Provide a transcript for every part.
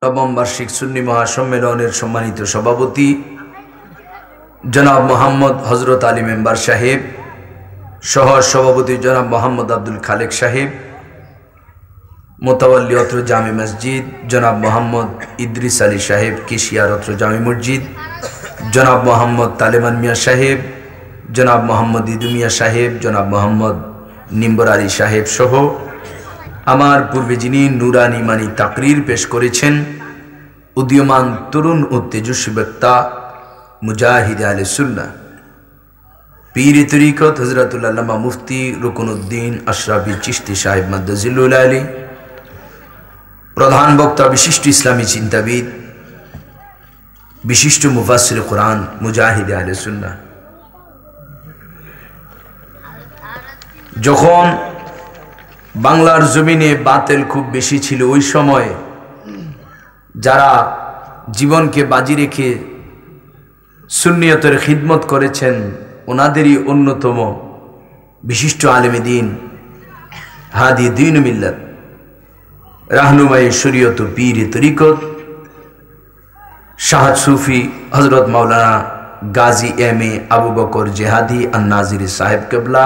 নবম বার্ষিক সুন্নি মহাসম্মেলনের সম্মানিত সভাপতি জনাব মোহাম্মদ হজরত আলী মেম্বার সাহেব, সহ সভাপতি জনাব মোহাম্মদ আব্দুল খালেক সাহেব, মোতাওয়াল্লি অত্র জামে মসজিদ জনাব মোহাম্মদ ইদ্রিস আলী সাহেব, কেশিয়ার অত্র জামে মসজিদ জনাব মোহাম্মদ তালেমান মিয়া সাহেব, জনাব মোহাম্মদ ইদু মিয়া সাহেব, জনাব মোহাম্মদ নিম্বর আলী সাহেব সহ আমার পূর্বে যিনি নুরানি মানি তাকরির পেশ করেছেন, উদীয়মান তরুণ ও তেজস্বী বক্তা মুজাহিদ আলে সুন্নাহ পীর তরিকত হযরতুল আল্লামা মুফতি রুকনুদ্দিন আশরাফি চিশতি সাহেব মাদ্দাজিল্লুল আলী, প্রধান বক্তা বিশিষ্ট ইসলামী চিন্তাবিদ, বিশিষ্ট মুফাসসির কোরআন মুজাহিদ আলে সুন্নাহ। যখন বাংলার জমিনে বাতিল খুব বেশি ছিল, ওই সময়ে যারা জীবনকে বাজি রেখে সুন্নিয়তের খিদমত করেছেন, ওনাদেরই অন্যতম বিশিষ্ট আলেমে দ্বীন, হাদি দ্বীন মিল্লাত, রাহনুমাই শরীয়ত পীর তরিকত শাহ সুফি হযরত মাওলানা গাজী এম এ আবু বকর জেহাদি আন-নাজিরি সাহেব কেবলা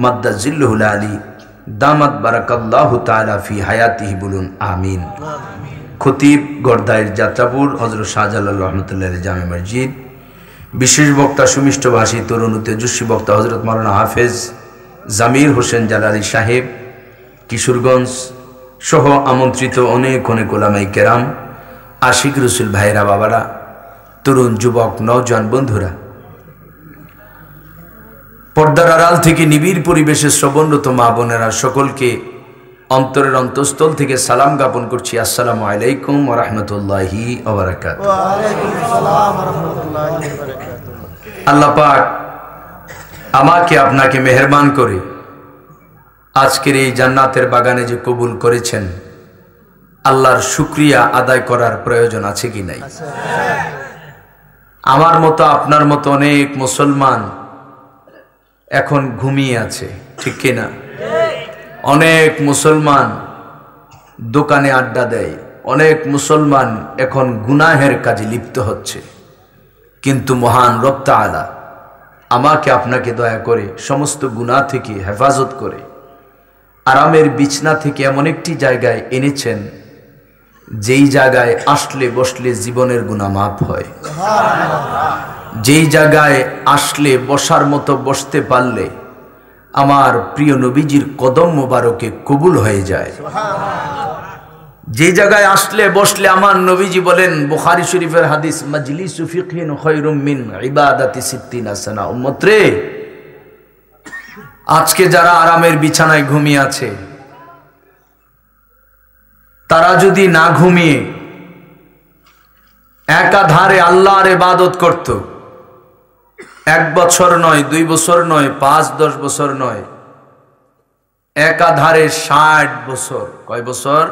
মাদ্দাজিল্লুল আলী দামাত বারাকাল্লাহু তাআলা ফি হায়াতিহি, বলুন আমিন। খতিব গর্দাইর যাত্রাপুর হযরত শাহজালাল রহমতুল্লাহ জামে মসজিদ, বিশেষ বক্তা সুমিষ্ট ভাষী তরুণ তেজস্বী বক্তা হযরত মাওলানা হাফেজ জামির হোসেন জালালী সাহেব কিশোরগঞ্জ সহ আমন্ত্রিত অনেক অনেক ওলামায়ে কেরাম, আশিক রসুল ভাইরা, বাবারা, তরুণ যুবক নওজোয়ান বন্ধুরা, পর্দার আড়াল থেকে নিবিড় পরিবেশে শ্রবণরত মা বোনেরা, সকলকে অন্তরের অন্তঃস্থল থেকে সালাম জ্ঞাপন করছি। আসসালামু আলাইকুম ওয়া রাহমাতুল্লাহি ওয়া বারাকাতুহু। আল্লাহ পাক আমাকে আপনাকে মেহেরবান করে আজকের এই জান্নাতের বাগানে যে কবুল করেছেন, আল্লাহর শুকরিয়া আদায় করার প্রয়োজন আছে কি নাই? আমার মতো আপনার মতো অনেক মুসলমান এখন ঘুমিয়ে আছে, ঠিক কিনা? অনেক মুসলমান দোকানে আড্ডা দেয়, অনেক মুসলমান এখন গুনাহের কাজে লিপ্ত হচ্ছে, কিন্তু মহান রব তাআলা আমাকে আপনাকে দয়া করে সমস্ত গুনাহ থেকে হেফাজত করে আরামের বিছনা থেকে এমন একটি জায়গায় এনেছেন, যেই জায়গায় আসলে বসলে জীবনের গুনাহ মাফ হয়, যেই জায়গায় আসলে বসার মতো বসতে পারলে আমার প্রিয় নবীজির কদম মোবারকে কবুল হয়ে যায়, যে জায়গায় আসলে বসলে আমার নবীজি বলেন, বুখারী শরীফের হাদিস, মাজলিসু ফিকহিন খায়রুম মিন ইবাদাতি সিত্তিনা সানা। উম্মত রে, আজকে যারা আরামের বিছানায় ঘুমিয়ে আছে, তারা যদি না ঘুমিয়ে একাধারে আল্লাহর ইবাদত করত, 1 বছর নয়, 2 বছর নয়, 5-10 বছর নয়, একাধারে 60 বছর, কয় বছর?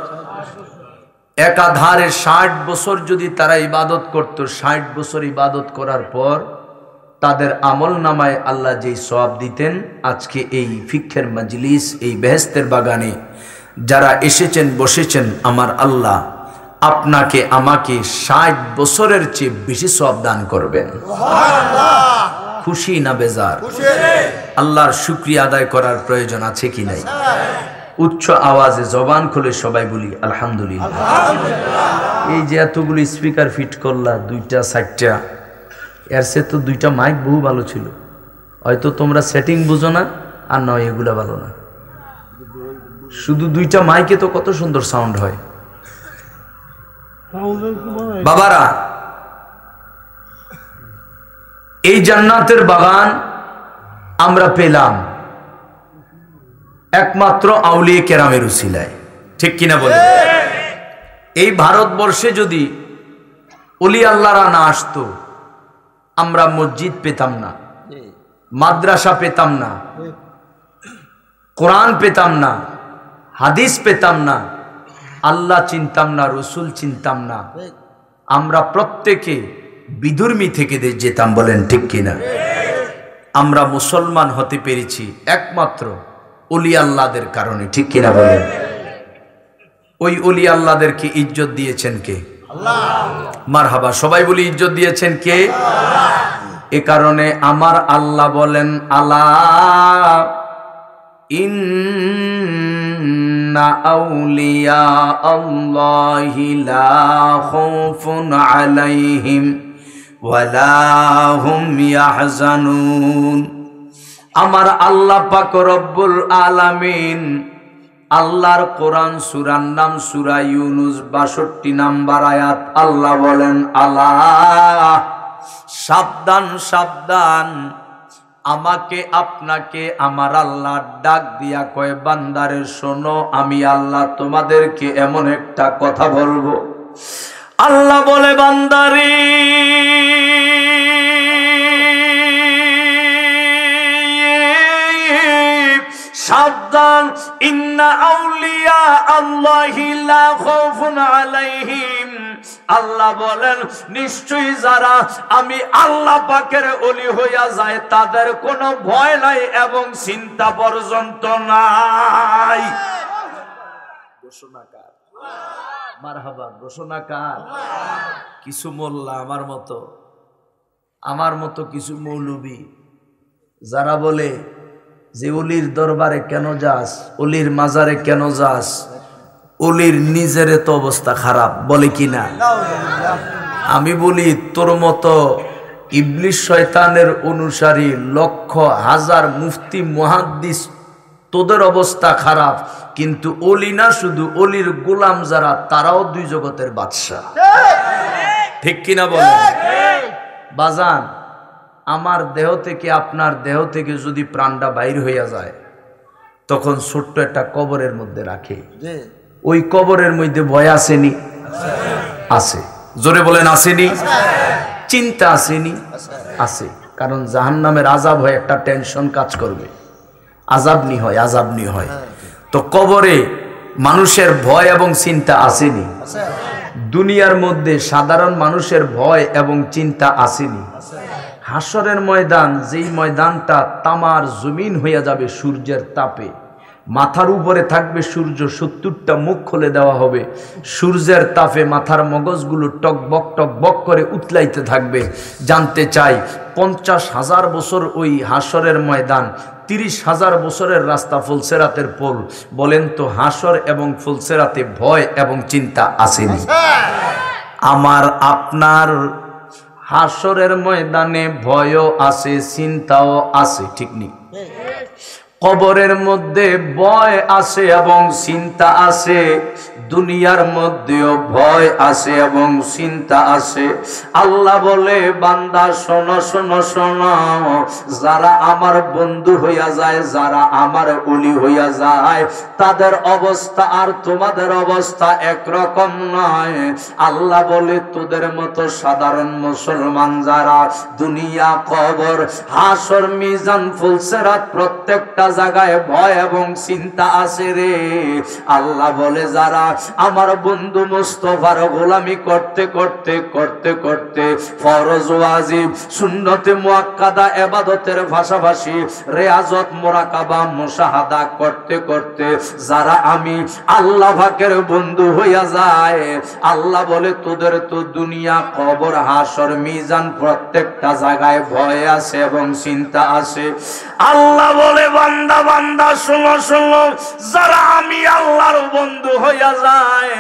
একাধারে 60 বছর যদি তারা ইবাদত করত, 60 বছর ইবাদত করার পর তাদের আমল নামায় আল্লাহ যেই সওয়াব দিতেন, আজকে এই ফিকহের মজলিস, এই বেহেশতের বাগানে যারা এসেছেন বসেছেন, আমার আল্লাহ আপনাকে আমাকে 60 বছরের চেয়ে বেশি সওয়াব দান করবেন। খুশি না বেজার? আল্লাহর শুকরিয়া আদায় করার প্রয়োজন আছে কি নাই? উচ্চ আওয়াজে জবান খুলে সবাই বলি আলহামদুলিল্লাহ। এই যে এতগুলো স্পিকার ফিট করলা, 2টা 4টা, এর সে তো 2টা মাইক বহু ভালো ছিল। হয়তো তোমরা সেটিং বুঝো না, আর নয় এগুলা ভালো না। শুধু 2টা মাইকে তো কত সুন্দর সাউন্ড হয়। বাবারা, এই জান্নাতের বাগান আমরা পেলাম একমাত্র আউলিয়া কেরামের উসিলায়, ঠিক কিনা বলে? এই ভারতবর্ষে যদি ওলি আল্লাহরা না আসতো, আমরা মসজিদ পেতাম না, মাদ্রাসা পেতাম না, কোরআন পেতাম না, হাদিস পেতাম না, আল্লাহ চিনতাম না, রসুল চিনতাম না, আমরা প্রত্যেকে বিধর্মী থেকে যেতাম, বলেন ঠিক কিনা? আমরা মুসলমান হতে পেরেছি একমাত্র ওলি আল্লাহদের কারণে, ঠিক কিনা বলেন? ওই অলি আল্লাহদেরকে ইজ্জত দিয়েছেন কে? আল্লাহ। মারহাবা, সবাই বলি ইজ্জত দিয়েছেন কে? আল্লাহ। এ কারণে আমার আল্লাহ বলেন, আলা ইন্না আউলিয়া আল্লাহি লা খাউফুন আলাইহিম ওয়ালা হুম ইয়াহজানুন। আমার আল্লাহ পাক রব্বুল আলামিন আল্লাহর কোরআন সূরার নাম সূরা ইউনূস ৬২ নাম্বার আয়াত। আল্লাহ বলেন, আলা সাবধান সাবধান, আমাকে আপনাকে আমার আল্লাহ ডাক দিয়া কয়, বান্দারে শোনো, আমি আল্লাহ তোমাদেরকে এমন একটা কথা বলবো। আল্লাহ বলে, বান্দারে সাবধান, ইন্না আউলিয়া আল্লাহি লা খাউফুন আলাইহিম। আল্লাহ বলেন, নিশ্চয়ই যারা আমি আল্লাহ পাকের ওলি হইয়া যায় তাদের কোনো ভয় নাই এবং চিন্তা পর্যন্ত নাই। ঘোষণাকার মারহাবা, ঘোষণাকার কিছু মোল্লা আমার মতো কিছু মৌলবী যারা বলে যে অলির দরবারে কেন যাস, অলির মাজারে কেন যাস, অলির নিজের তো অবস্থা খারাপ, বলে কিনা? আমি বলি, তোর মতো ইবলিস শয়তানের অনুসারী লক্ষ হাজার মুফতি মুহাদ্দিস, তোদের অবস্থা খারাপ, কিন্তু অলি না, শুধু অলির গোলাম যারা, তারাও দুই জগতের বাদশা। ঠিক কিনা বলে? বাজান, আমার দেহ থেকে আপনার দেহ থেকে যদি প্রাণটা বাইর হইয়া যায়, তখন ছোট্ট একটা কবরের মধ্যে রাখে। ওই কবরের মধ্যে ভয় আসেনি? আছে। জোরে বলেন, আসেনি? চিন্তা আসেনি? আছে। কারণ জাহান্নামের আযাব হয়, একটা টেনশন কাজ করবে, আযাবনি হয়। তো কবরে মানুষের ভয় এবং চিন্তা আসেনি? দুনিয়ার মধ্যে সাধারণ মানুষের ভয় এবং চিন্তা আসেনি? হাসরের ময়দান, যেই ময়দানটা তামার জমিন হইয়া যাবে সূর্যের তাপে, মাথার উপরে থাকবে সূর্য, ৭০টা মুখ খুলে দেওয়া হবে, সূর্যের তাপে মাথার মগজগুলো টকবক করে উতলাইতে থাকবে। জানতে চাই, ৫০,০০০ বছর ওই হাসরের ময়দান, ৩০,০০০ বছরের রাস্তা ফুলসেরাতের পোল। বলেন তো, হাসর এবং ফুলসেরাতে ভয় এবং চিন্তা আসেনি? আমার আপনার হাসরের ময়দানে ভয়ও আছে, চিন্তাও আছে, ঠিক নেই? কবরের মধ্যে ভয় আছে এবং চিন্তা আছে, দুনিয়ার মধ্যেও ভয় আছে এবং চিন্তা আছে। আল্লাহ বলে, বান্দা শোনো শোনো শোনো, যারা আমার বন্ধু হইয়া যায়, যারা আমার ওলি হইয়া যায়, তাদের অবস্থা আর তোমাদের অবস্থা একরকম নয়। আল্লাহ বলে, তোদের মতো সাধারণ মুসলমান যারা দুনিয়া, কবর, হাসর, মিজান, ফুলসেরাত, প্রত্যেকটা জায়গায় ভয় এবং চিন্তা আছে রে। আল্লাহ বলে, যারা আমার বন্ধু মুস্তাফার গোলামি করতে করতে করতে করতে ফরজ ওয়াজিব সুন্নতে মুআক্কাদা ইবাদতের পাশাপাশি রিয়াজত, মুরাকাবা, মুশাহাদা করতে করতে যারা আমি আল্লাহ পাকের বন্ধু হইয়া যায়, আল্লাহ বলে, তোদের তো দুনিয়া, কবর, হাসর, মিজান, প্রত্যেকটা জায়গায় ভয় আছে এবং চিন্তা আছে। আল্লাহ বলে, বান্দা বান্দা শোনো শোনো, যারা আমি আল্লাহর বন্ধু হইয়া যায়,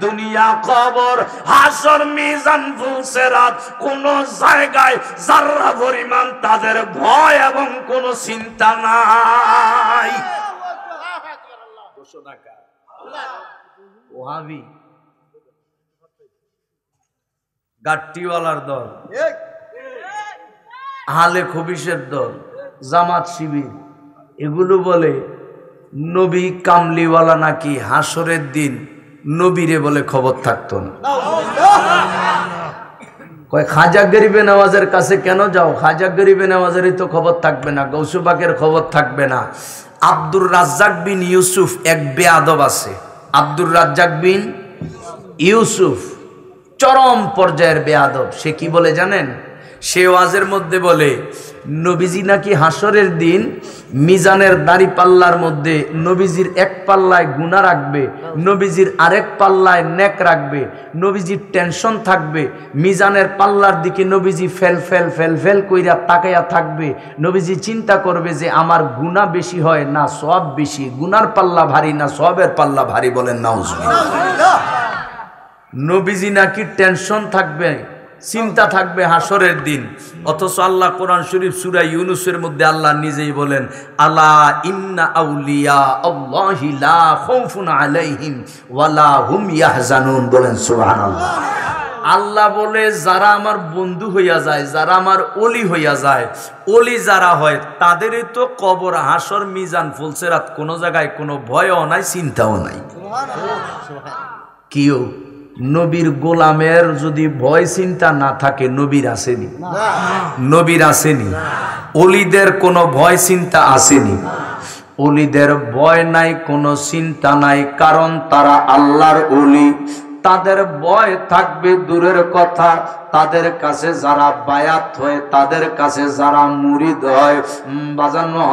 দুনিয়া, কবর, হাসর, মিজান, ফুলসেরাত, কোন জায়গায় যারা পরিমাণ তাদের ভয় এবং কোন চিন্তা নাই। ওহাবি গাট্টিওয়ালার দল, আহলে খবিসের দল, জামাত শিবির, এগুলো বলে নবী কামলিওয়ালা নাকি হাসরের দিন নবীরে বলে খবর থাকতো না। কয়, খাজা গরিবে নওয়াজের কাছে কেন যাও? খাজা গরিবে নওয়াজেরই তো খবর থাকবে না, গৌসে পাকের খবর থাকবে না। আব্দুর রাজ্জাক বিন ইউসুফ এক বেয়াদব আছে, আব্দুর রাজ্জাক বিন ইউসুফ চরম পর্যায়ের বেয়াদব। সে কি বলে জানেন? সে ওয়াজের মধ্যে বলে, নবীজি নাকি হাসরের দিন মিজানের দাড়ি পাল্লার মধ্যে নবীজির এক পাল্লায় গুনাহ রাখবে, নবীজির আরেক পাল্লায় নেক রাখবে। নবীজির টেনশন থাকবে, মিজানের পাল্লার দিকে নবীজি ফেল ফেল ফেল ফেল কইরা তাকাইয়া থাকবে। নবীজি চিন্তা করবে যে আমার গুনাহ বেশি হয় না সওয়াব বেশি, গুনার পাল্লা ভারী না সওয়াবের পাল্লা ভারী, বলেন নাউজুবিল্লাহ। নবীজি নাকি টেনশন থাকবে, চিন্তা থাকবে হাসরের দিন। অথচ আল্লাহ কোরআন শরীফ সূরা ইউনূসের মধ্যে আল্লাহ নিজেই বলেন, আলা ইন্না আউলিয়া আল্লাহি লা খাউফুন আলাইহিম ওয়ালা হুম ইয়াহজানুন, বলেন সুবহানাল্লাহ। আল্লাহ বলে যারা আমার বন্ধু হইয়া যায়, যারা আমার ওলি হইয়া যায়, ওলি যারা হয় তাদেরই তো কবর হাসর মিজান ফুলসেরাত কোনো জায়গায় কোনো ভয়ও নাই চিন্তাও নাই। কিও নবীর গোলামের যদি ভয় চিন্তা না থাকে নবীর আসেনি, নবীর আসেনি। ওলিদের কোনো ভয় চিন্তা আসেনি, ওলিদের ভয় নাই, কোনো চিন্তা নাই, কারণ তারা আল্লাহর ওলি। তাদের ভয় থাকবে দূরের কথা, তাদের কাছে যারা বায়াত হয়, তাদের কাছে যারা মুরিদ হয় বাজানো,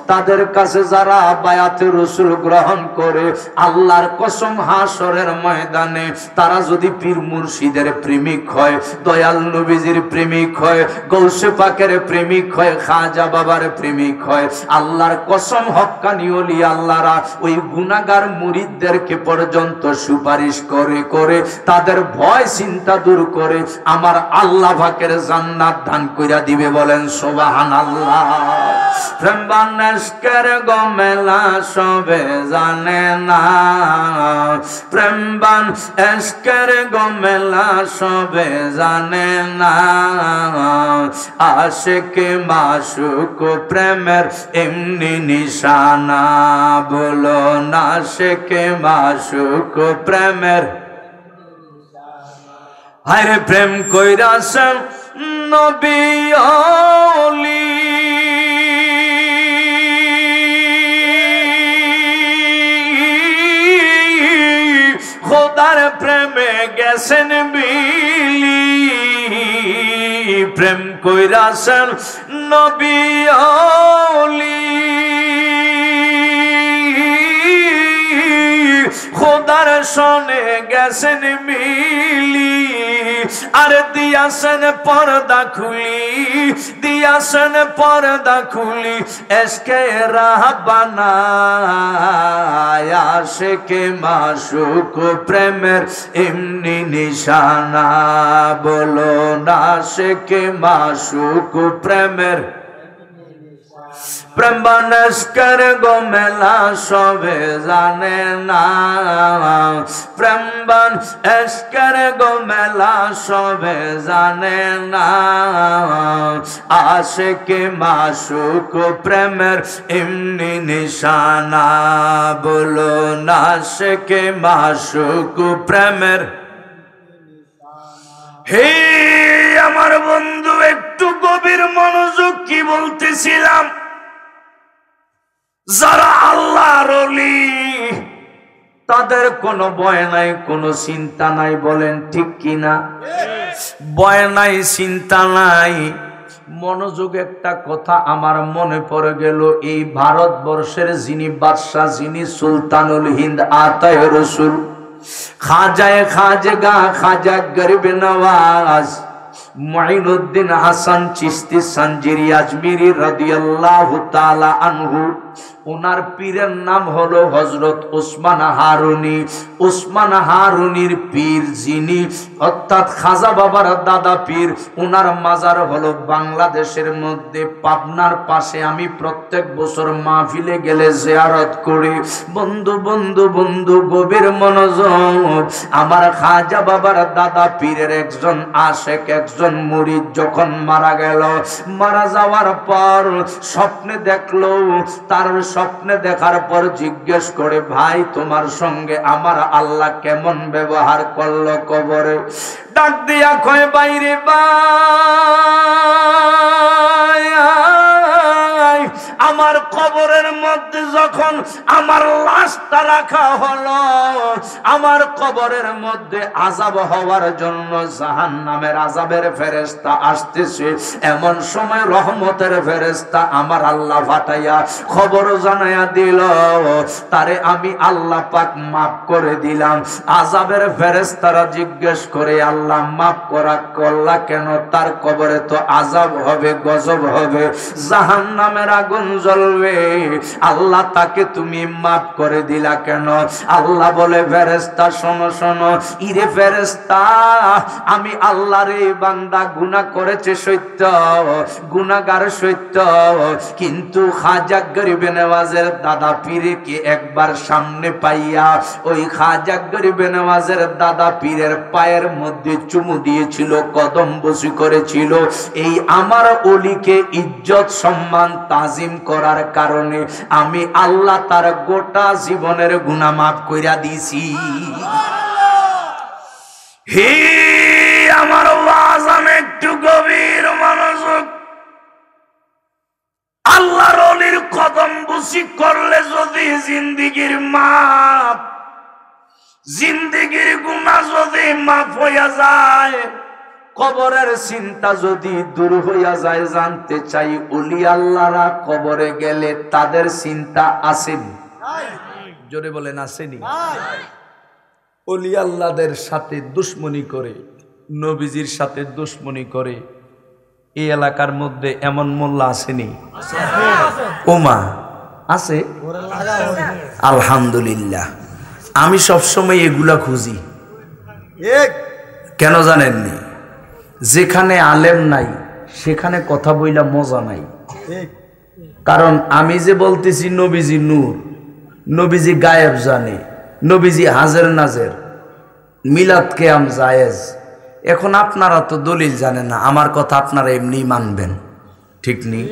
তাদের কাছে যারা বায়াতে রসুল গ্রহণ করে, আল্লাহর কসম হাসরের ময়দানে তারা যদি পীর মুর্শিদের প্রেমিক হয়, দয়াল নবীজির প্রেমিক হয়, গৌসে পাকের প্রেমিক হয়, খাজা বাবার প্রেমিক হয়, আল্লাহর কসম হক্কানি ওলি আল্লাহরা ওই গুনাহগার মুরিদদেরকে পর্যন্ত সুপারিশ করে করে তাদের ভয় চিন্তা দূর করে আমার আল্লাহ পাকের জান্নাত দান কইরা দিবে, বলেন সুবহানাল্লাহ। প্রেমবানেশকের গমেলা সবে জানে না, প্রেমবান এশকের গমেলা সবে জানে না, আশিক মাশুক প্রেমের এমনি নিশানা, বলো না আশিক মাশুক প্রেমের। আরে প্রেম কইরাছেন নবী ওলি, খোদার প্রেমে গেছেন বিলি, প্রেম কইরাছেন নবী ওলি, খোদার সনে গেছেন মিলি, আর দিয়াছেন পর্দা খুলি, দিয়াছেন পর্দা খুলি, এসকে রাহবানা আশিকে মাশুক প্রেমের এমনি নিশানা, বলো না আশিকে মাশুক প্রেমের। প্রেমবানেশকের গোমেলা সবে জানে না, প্রেমবান এশকের গোমেলা সবে জানে না, আশিকে মাশুক প্রেমের এমনি নিশানা, বলো না আশিকে মাশুক প্রেমের। হে আমার বন্ধু একটু গভীর মনোযোগ, কি বলতেছিলাম? যারা আল্লাহর ওলি তাদের কোনো ভয় নাই, কোনো চিন্তা নাই, বলেন ঠিক কিনা? ভয় নাই, চিন্তা নাই। মনোযোগ একটা কথা আমার মনে পড়ে গেল, এই ভারতবর্ষের যিনি বাদশাহ, যিনি সুলতানুল হিন্দ আতায়ে রসুল খাজায়ে খাজগা খাজা গরিব নওয়াজ মুঈনুদ্দিন হাসান চিশতি সঞ্জিরি আজমিরি রাদিয়াল্লাহু তাআলা আনহু, ওনার পীরের নাম হলো হযরত ওসমান হারুনি। ওসমান হারুনির পীর যিনি, অর্থাৎ খাজা বাবার দাদা পীর, ওনার মাজার হলো বাংলাদেশের মধ্যে পাবনার পাশে। আমি প্রত্যেক বছর মাহফিলে গেলে জিয়ারত করি। বন্ধু বন্ধু বন্ধু গভীর মনোযোগ, আমার খাজা বাবার দাদা পীরের একজন আশেক, একজন মুরিদ যখন মারা গেল, মারা যাওয়ার পর স্বপ্নে দেখলো, তার স্বপ্নে দেখার পর জিজ্ঞেস করে, ভাই তোমার সঙ্গে আমার আল্লাহ কেমন ব্যবহার করলো কবরে? ডাক দিয়া কয়, বাইরে ভাই আমার কবরের মধ্যে যখন আমার লাশটা রাখা হলো, আমার কবরের মধ্যে আযাব হওয়ার জন্য জাহান্নামের আযাবের ফেরেশতা আসতেছে। এমন সময় রহমতের ফেরেশতা আমার আল্লাহ পাঠাইয়া খবর জানাইয়া দিল, তারে আমি আল্লাহ পাক মাফ করে দিলাম। আযাবের ফেরেশতারা জিজ্ঞেস করে, আল্লাহ মাফ করলা কেন? তার কবরে তো আযাব হবে, গজব হবে, জাহান্নামের আগুন জ্বলবে, আল্লাহ তাকে তুমি মাফ করে দিলা কেন? আল্লাহ বলে, ফেরেশতা শোনো শোনো, ইরে ফেরেশতা, আমি আল্লাহর এই বান্দা গুনাহ করেছে সত্য, গুনাহগার সত্য, কিন্তু খাজা গরিব নওয়াজের দাদা পীরকে একবার সামনে পাইয়া ওই খাজা গরিব নওয়াজের দাদা পীরের পায়ের মধ্যে চুমু দিয়েছিল, কদম বসি করেছিল। এই আমার ওলিকে ইজ্জত সম্মান তাজিম করার কারণে আমি আল্লাহ তার গোটা জীবনের গুনাহ মাফ কইরা দিছি। হে আমার ওয়াজান একটু গভীর মনোযোগ। আল্লাহর ওলির কদম বসি করলে যদি জিন্দেগীর মাপ, জিন্দেগীর গুনাহ যদি মাফ হইয়া যায়, কবরের চিন্তা যদি দূর হইয়া যায়, জানতে চাই ওলি আল্লাহরা কবরে গেলে তাদের চিন্তা আসেনি? জোরে বলেন আসেনি? ওলি আল্লাহদের সাথে দুশ্মনী করে, নবীজির সাথে দুশ্মনী করে এই এলাকার মধ্যে এমন মোল্লা আসেনি? ওমা আছে, আলহামদুলিল্লাহ। আমি সবসময় এগুলা খুঁজি, কেন জানেননি? যেখানে আলেম নাই সেখানে কথা বইলা মজা নাই। কারণ আমি যে বলতেছি নবীজি নূর, নবীজি গায়েব জানে, নবীজি হাজের নাজের, মিলাদ কিয়াম জায়েজ। এখন আপনারা তো দলিল জানেন না, আমার কথা আপনারা এমনি মানবেন, ঠিক নেই?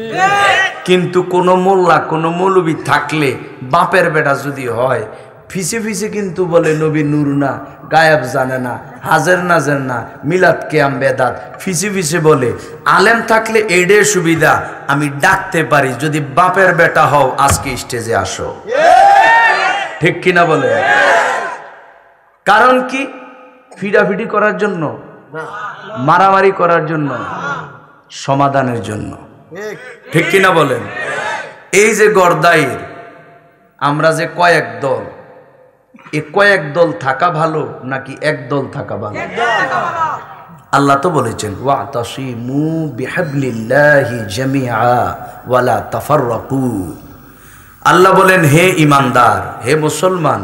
কিন্তু কোন মোল্লা কোন মৌলবী থাকলে, বাপের বেটা যদি হয়, ফিসে ফিসে কিন্তু বলে নবী নূর না, গায়েব জানে না, হাজের নাজের না, মিলাদ কিয়াম বেদাত, ফিসে ফিসে বলে। আলেম থাকলে এইটাই সুবিধা, আমি ডাকতে পারি, যদি বাপের বেটা হও আজকে স্টেজে আসো, ঠিক কিনা বলে? কারণ কি? ফিডাফিডি করার জন্য, মারামারি করার জন্য, সমাধানের জন্য, ঠিক কিনা বলেন? এই যে গর্দাইর আমরা যে কয়েক দল, এই কয়েক দল থাকা ভালো নাকি এক দল থাকা ভালো? আল্লাহ তো বলেছেন, ওয়াতাসিমু বিহাবলিল্লাহি জামিআ ওয়ালা তাফাররাকু। আল্লাহ বলেন, হে ঈমানদার, হে মুসলমান,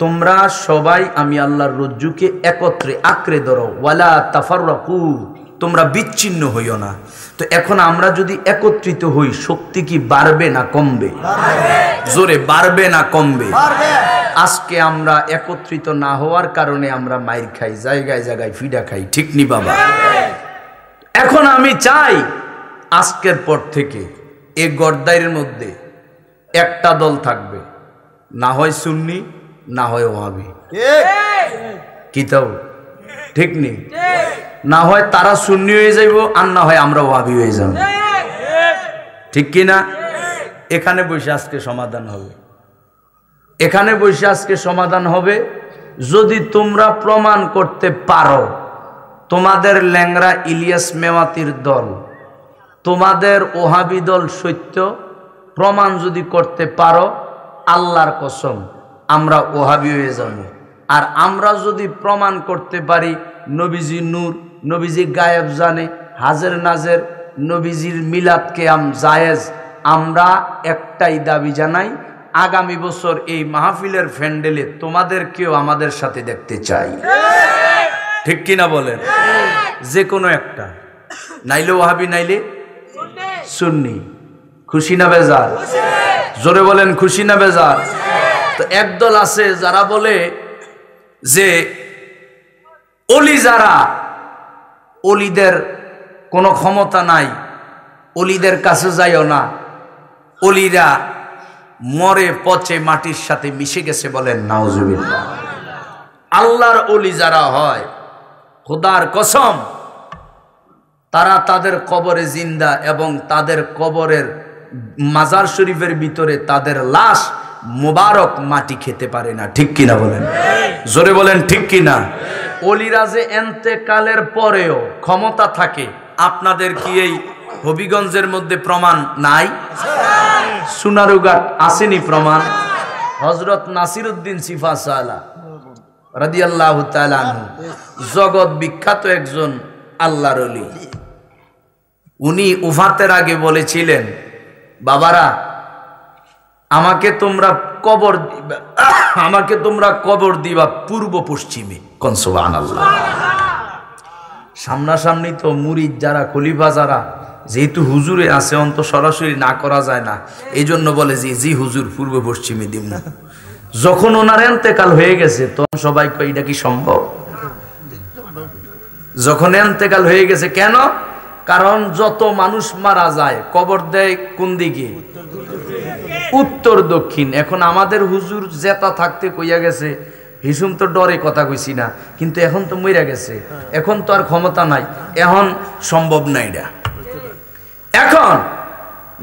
তোমরা সবাই আমি আল্লাহর রজ্জুকে একত্রে আঁকড়ে ধরো, ওয়ালা তাফাররাকু, তোমরা বিচ্ছিন্ন হইও না। তো এখন আমরা যদি একত্রিত হই, শক্তি কি বাড়বে না কমবে? জোরে বাড়বে না কমবে? আজকে আমরা একত্রিত না হওয়ার কারণে আমরা মাইর খাই, জায়গায় জায়গায় ফিডা খাই, ঠিক নি বাবা? এখন আমি চাই আজকের পর থেকে এই গর্দাইয়ের মধ্যে একটা দল থাকবে, না হয় সুন্নি না হয় ওয়াহাবি, কি তাও ঠিক নেই? না হয় তারা সুন্নি হয়ে যাইব, আর না হয় আমরা ওয়াহাবি হয়ে যাব, ঠিক কি না? এখানে বসে আজকে সমাধান হবে, এখানে বসে আজকে সমাধান হবে। যদি তোমরা প্রমাণ করতে পারো তোমাদের ল্যাংরা ইলিয়াস মেওয়াতির দল, তোমাদের ওহাবি দল সত্য, প্রমাণ যদি করতে পারো, আল্লাহর কসম আমরা ওহাবি হয়ে যাব। আর আমরা যদি প্রমাণ করতে পারি নবীজি নূর, নবীজি গায়েব জানে, হাজের নাজের, নবীজির মিলাদ কিয়াম জায়েজ, আমরা একটাই দাবি জানাই, আগামী বছর এই মাহফিলের ফ্যান্ডেলে তোমাদেরকেও আমাদের সাথে দেখতে চাই, ঠিক কিনা বলেন? যে কোনো একটা, নাইলে ওয়াহাবি নাইলে সুন্নি। খুশি না বেজার? জোরে বলেন, খুশি না বেজার? তো একদল আছে যারা বলে যে অলি যারা, অলিদের কোনো ক্ষমতা নাই, অলিদের কাছে যাইও না, অলিরা মরে পচে মাটির সাথে মিশে গেছে, বলেন নাউজুবিল্লাহ। আল্লাহর অলি যারা হয়, খোদার কসম, তারা তাদের কবরে জিন্দা এবং তাদের কবরের মাজার শরীফের ভিতরে তাদের লাশ মোবারক মাটি খেতে পারে না, ঠিক কিনা বলেন? জোরে বলেন ঠিক কিনা? ওলিরা যে এন্তেকালের পরেও ক্ষমতা থাকে, আপনাদের কি এই হবিগঞ্জের মধ্যে প্রমাণ নাই? সোনারুঘাট আসেনি প্রমাণ? হযরত নাসিরউদ্দিন সিফাসালা রাদিয়াল্লাহু তাআলা আনহু জগৎ বিখ্যাত একজন আল্লাহর ওলি। উনি ওফাতের আগে বলেছিলেন, বাবারা আমাকে তোমরা কবর দিবা পূর্ব পশ্চিমে। কোন সুবহানাল্লাহ। সামনাসামনি তো মুরিদ যারা, খলিফা যারা, যেহেতু হুজুরে আছে অন্ত সরাসরি না করা যায় না, এই জন্য বলে যে জি হুজুর পূর্ব পশ্চিমে দিব। যখন ওনার এন্তেকাল হয়ে গেছে তখন সবাই কয় এটা কি সম্ভব? যখন এন্তেকাল হয়ে গেছে, কেন? কারণ যত মানুষ মারা যায় কবর দেয় কোন দিকে? উত্তর দক্ষিণ। এখন আমাদের হুজুর জেতা থাকতে কইয়া গেছে, হিসুম তো ডরে কথা কইছি না, কিন্তু এখন তো মইরা গেছে, এখন তো আর ক্ষমতা নাই, এখন সম্ভব না এটা। এখন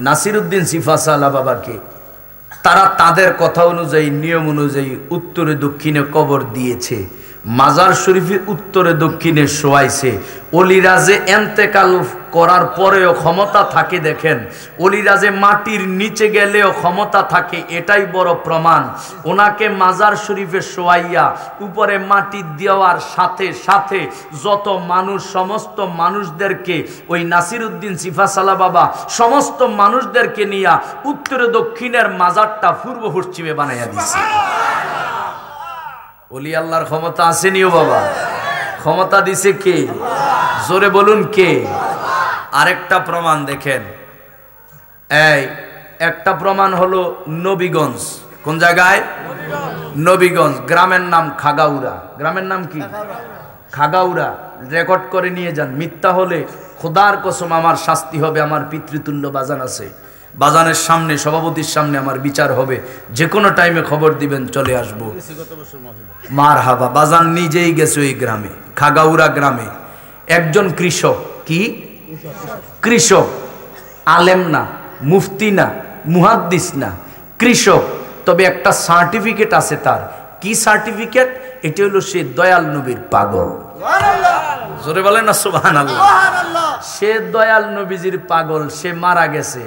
নাসিরউদ্দিন সিফাসালা বাবাকে তারা তাদের কথা অনুযায়ী, নিয়ম অনুযায়ী উত্তরে দক্ষিণে কবর দিয়েছে, মাজার শরীফে উত্তরে দক্ষিণে শোয়াইছে। ওলিরা যে এন্তেকাল করার পরেও ক্ষমতা থাকে, দেখেন ওলিরা যে মাটির নিচে গেলেও ক্ষমতা থাকে, এটাই বড় প্রমাণ। ওনাকে মাজার শরীফে শোয়াইয়া উপরে মাটি দেওয়ার সাথে সাথে যত মানুষ, সমস্ত মানুষদেরকে ওই নাসিরউদ্দিন সিফাসালা বাবা সমস্ত মানুষদেরকে নিয়া উত্তরে দক্ষিণের মাজারটা পূর্ব পশ্চিমে বানাইয়া দিছে। ওলি আল্লাহর ক্ষমতা আসেনিও বাবা? ক্ষমতা দিছে কে? জোরে বলুন কে? আরেকটা প্রমাণ দেখেন, এই একটা প্রমাণ হলো নবীগঞ্জ। কোন জায়গায়? নবীগঞ্জ। গ্রামের নাম খাগাউড়া। গ্রামের নাম কি? খাগাউড়া। রেকর্ড করে নিয়ে যান, মিথ্যা হলে খোদার কসম আমার শাস্তি হবে। আমার পিতৃতুল্য বাজান আছে, বাজানের সামনে, সভাপতির সামনে আমার বিচার হবে। যে কোনো টাইমে খবর দিবেন, চলে আসবো। মারহাবা। বাজান নিজেই গেছে ওই গ্রামে, খাগাউড়া গ্রামে। একজন কৃষক, কি কৃষক, আলেম না, মুফতি না, মুহাদ্দিস না, কৃষক। তবে একটা সার্টিফিকেট আছে তার। কি সার্টিফিকেট? এটা হলো সে দয়াল নবীর পাগল। জোরে বলেন না সুবহানাল্লাহ। সে দয়াল নবীজির পাগল। সে মারা গেছে।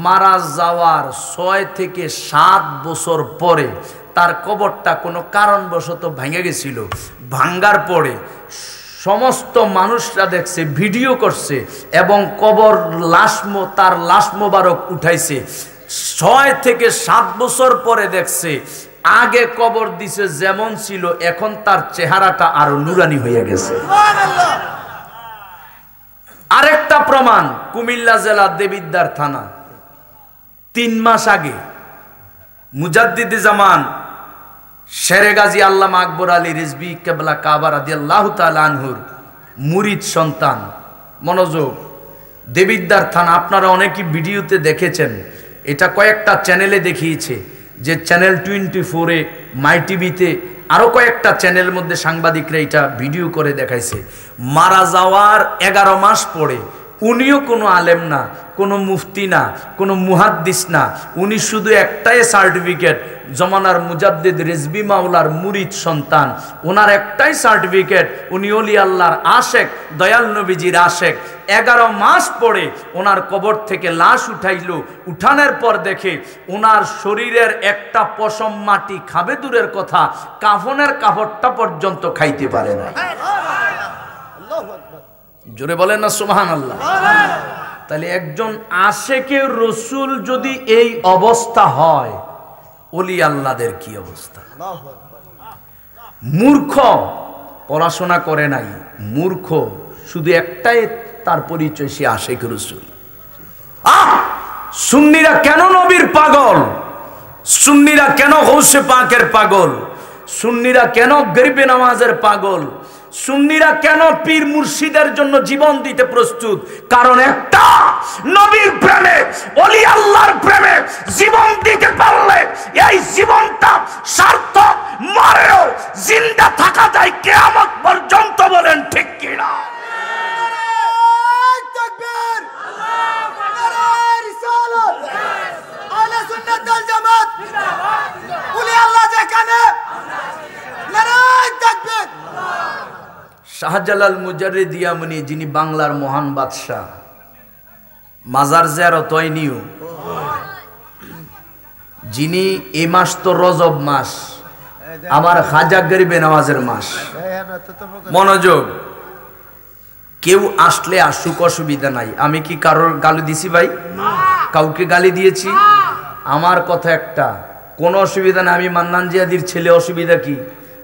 মারা যাওয়ার 6 থেকে 7 বছর পরে তার কবরটা কোনো কারণবশত ভেঙে গেছিল। ভাঙ্গার পরে সমস্ত মানুষরা দেখছে, ভিডিও করছে এবং কবর তার লাশ মোবারক উঠাইছে। 6 থেকে 7 বছর পরে দেখছে আগে কবর দিছে যেমন ছিল, এখন তার চেহারাটা আরো নুরানি হয়ে গেছে। আরেকটা প্রমাণ, কুমিল্লা জেলা দেবিদ্বার থানা। 3 মাস আগে মুজাদ্দিদে জামান শেরে গাজী আল্লামা আকবর আলী রিজভী কেবলা কাবা রাদিয়াল্লাহু তাআলা আনহুর মুরিদ সন্তান। মনোযোগ, দেবিদ্বার থানা। আপনারা অনেকেই ভিডিওতে দেখেছেন, এটা কয়েকটা চ্যানেলে দেখিয়েছে, যে চ্যানেল 24-এ, মাই টিভিতে, আরো কয়েকটা চ্যানেলের মধ্যে সাংবাদিকরা এটা ভিডিও করে দেখাইছে। মারা যাওয়ার 11 মাস পরে উনিও কোনো আলেম না, কোনো মুফতি না, কোনো মুহাদ্দিস না, উনি শুধু একটাই সার্টিফিকেট, জমানার মুজাদ্দিদ রিজভী মাওলার মুরিদ সন্তান। ওনার একটাই সার্টিফিকেট, উনি ওলি আল্লাহর আশেক, দয়াল নবীজির আশেক। 11 মাস পরে ওনার কবর থেকে লাশ উঠাইল। উঠানোর পর দেখে ওনার শরীরের একটা পশম মাটি খাবে দূরের কথা, কাফনের কাপড়টা পর্যন্ত খাইতে পারে না। জোরে বলেন না সুবহানাল্লাহ। তাহলে একজন আশেকে রসুল যদি এই অবস্থা হয়, ওলি আল্লাহদের কি অবস্থা? মূর্খ, পড়াশোনা করে নাই, মূর্খ, শুধু একটাই তার পরিচয়, সে আশেক রসুল। সুন্নিরা কেন নবীর পাগল? সুন্নিরা কেন গৌসে পাকের পাগল? সুন্নিরা কেন গরিবে নামাজের পাগল? সুন্নিরা কেন পীর মুর্শিদের জন্য জীবন দিতে প্রস্তুত? কারণ একটা, নবীর প্রেমে, ওলি আল্লাহর প্রেমে জীবন দিতে পারলে এই জীবনটা সার্থক। মরেও জিন্দা থাকা যায় কিয়ামত পর্যন্ত। বলেন ঠিক কিনা? তাকবীর, আল্লাহু আকবার, নারে রিসালাত। শাহজালাল মুজাররিদ ইয়ামানি, যিনি বাংলার মহান বাদশাহ, মাজার জিয়ারত হয়নিও, যিনি এই মাস তো রজব মাস, আমার খাজা গরিবে নওয়াজের মাস। মনোযোগ, কেউ আসলে আসুক, অসুবিধা নাই। আমি কি কারোর গালি দিছি ভাই? কাউকে গালি দিয়েছি? আমার কথা একটা, কোনো অসুবিধা নাই। আমি মান্নান জিয়াদির ছেলে, অসুবিধা কি?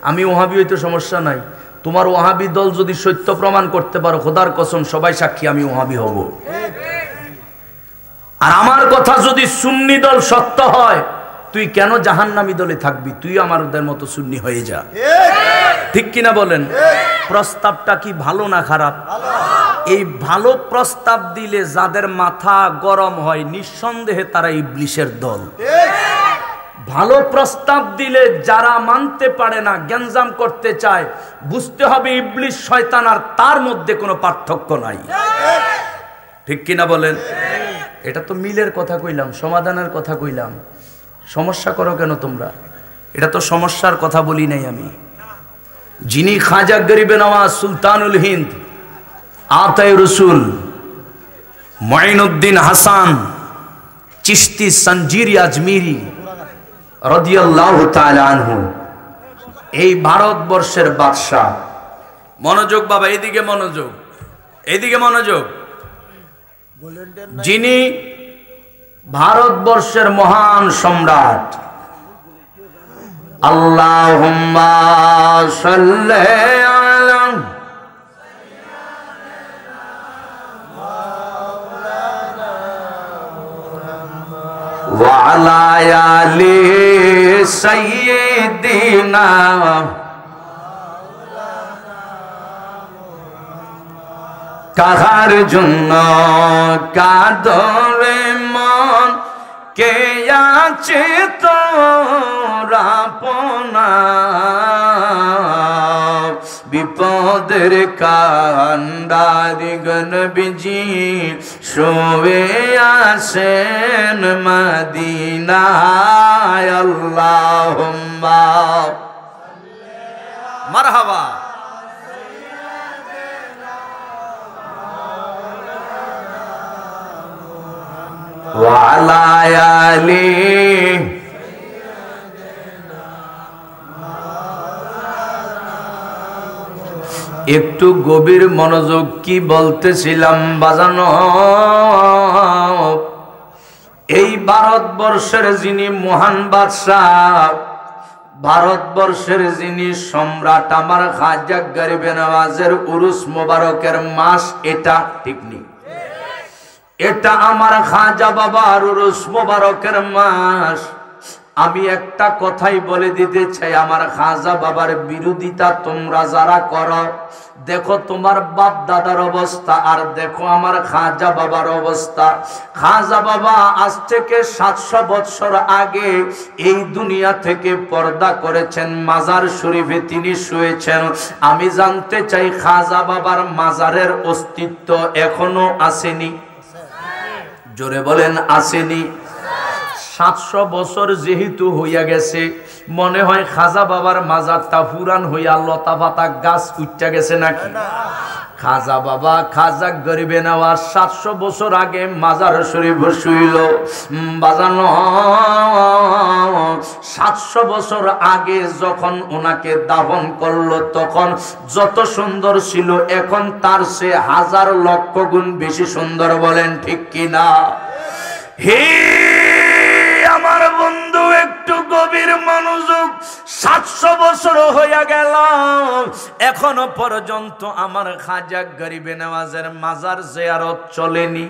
আমি ওহাবি হইতে সমস্যা নাই। তোমার ওহাবি দল যদি সত্য প্রমাণ করতে পারো, খোদার কসম সবাই সাক্ষী, আমি ওহাবি হব। আর আমার কথা যদি সুন্নি দল সত্য হয়, তুই কেন জাহান্নামী দলে থাকবি? তুই আমাদের মতো সুন্নি হয়ে যা। ঠিক কিনা বলেন? প্রস্তাবটা কি ভালো না খারাপ? এই ভালো প্রস্তাব দিলে যাদের মাথা গরম হয়, নিঃসন্দেহে তারা ইবলিশের দল। ভালো প্রস্তাব দিলে যারা মানতে পারে না, গ্যাঞ্জাম করতে চায়, বুঝতে হবে ইবলিশ শয়তান, আর তার মধ্যে কোনো পার্থক্য নাই। ঠিক কিনা বলেন? এটা তো মিলের কথা কইলাম, সমাধানের কথা কইলাম। সমস্যা করো কেন তোমরা? এটা তো সমস্যার কথা বলি নাই আমি। যিনি খাজা গরিবে নওয়াজ সুলতানুল হিন্দ আতায়ে রসুল মুঈনুদ্দিন হাসান চিশতি সঞ্জিরি আজমিরি রাদিয়াল্লাহু তাআলা আনহু, এই ভারতবর্ষের বাদশাহ। মনোযোগ বাবা, এইদিকে মনোযোগ, এইদিকে মনোযোগ। যিনি ভারতবর্ষের মহান সম্রাট। আল্লাহুম্মা সাল্লি আলা ওয়া আলা আলি সাইয়্যিদিনা কাহার জন্য কাঁদরে মন, কে আছে তোরা পোনা, বিপদের কান্ডারি গনবিজি শোয়ে আসেন মদিনায়। আল্লাহুম্মা মারহাবা। ওয়ালা আলি একটু গভীর মনোযোগ। কি বলতেছিলাম বাজানো? এই ভারতবর্ষের যিনি মহান বাদশাহ, ভারতবর্ষের যিনি সম্রাট, আমার খাজা গরিবে নওয়াজের উরুস মোবারকের মাস এটা, ঠিক নেই? এটা আমার খাজা বাবার উরুস মোবারকের মাস। আমি একটা কথাই বলে দিতে চাই, আমার খাজা বাবার বিরোধিতা তোমরা যারা করো, দেখো তোমার বাপ দাদার অবস্থা, আর দেখো আমার খাজা বাবার অবস্থা। খাজা বাবা আজ থেকে 700 বছর আগে এই দুনিয়া থেকে পর্দা করেছেন, মাজার শরীফে তিনি শুয়েছেন। আমি জানতে চাই খাজা বাবার মাজারের অস্তিত্ব এখনো আসেনি? জোরে বলেন, আসেনি? 700 বছর যেহেতু হইয়া গেছে, মনে হয় খাজা বাবার মাজারটা পুরান হইয়া লতা পাতা গাছ উঠতে গেছে নাকি? খাজা বাবা খাজা গরিবে নওয়াজ 700 বছর আগে মাজার শরীফ শুইল। বাজানো 700 বছর আগে যখন ওনাকে দাফন করলো, তখন যত সুন্দর ছিল, এখন তার সে 1000 লক্ষ গুণ বেশি সুন্দর। বলেন ঠিক কিনা? হে আমার বন্ধু, একটু গভীর মনোযোগ। 700 বছর হইয়া গেল, এখনো পর্যন্ত আমার খাজা গরিবে নওয়াজের মাজার জিয়ারত চলেনি।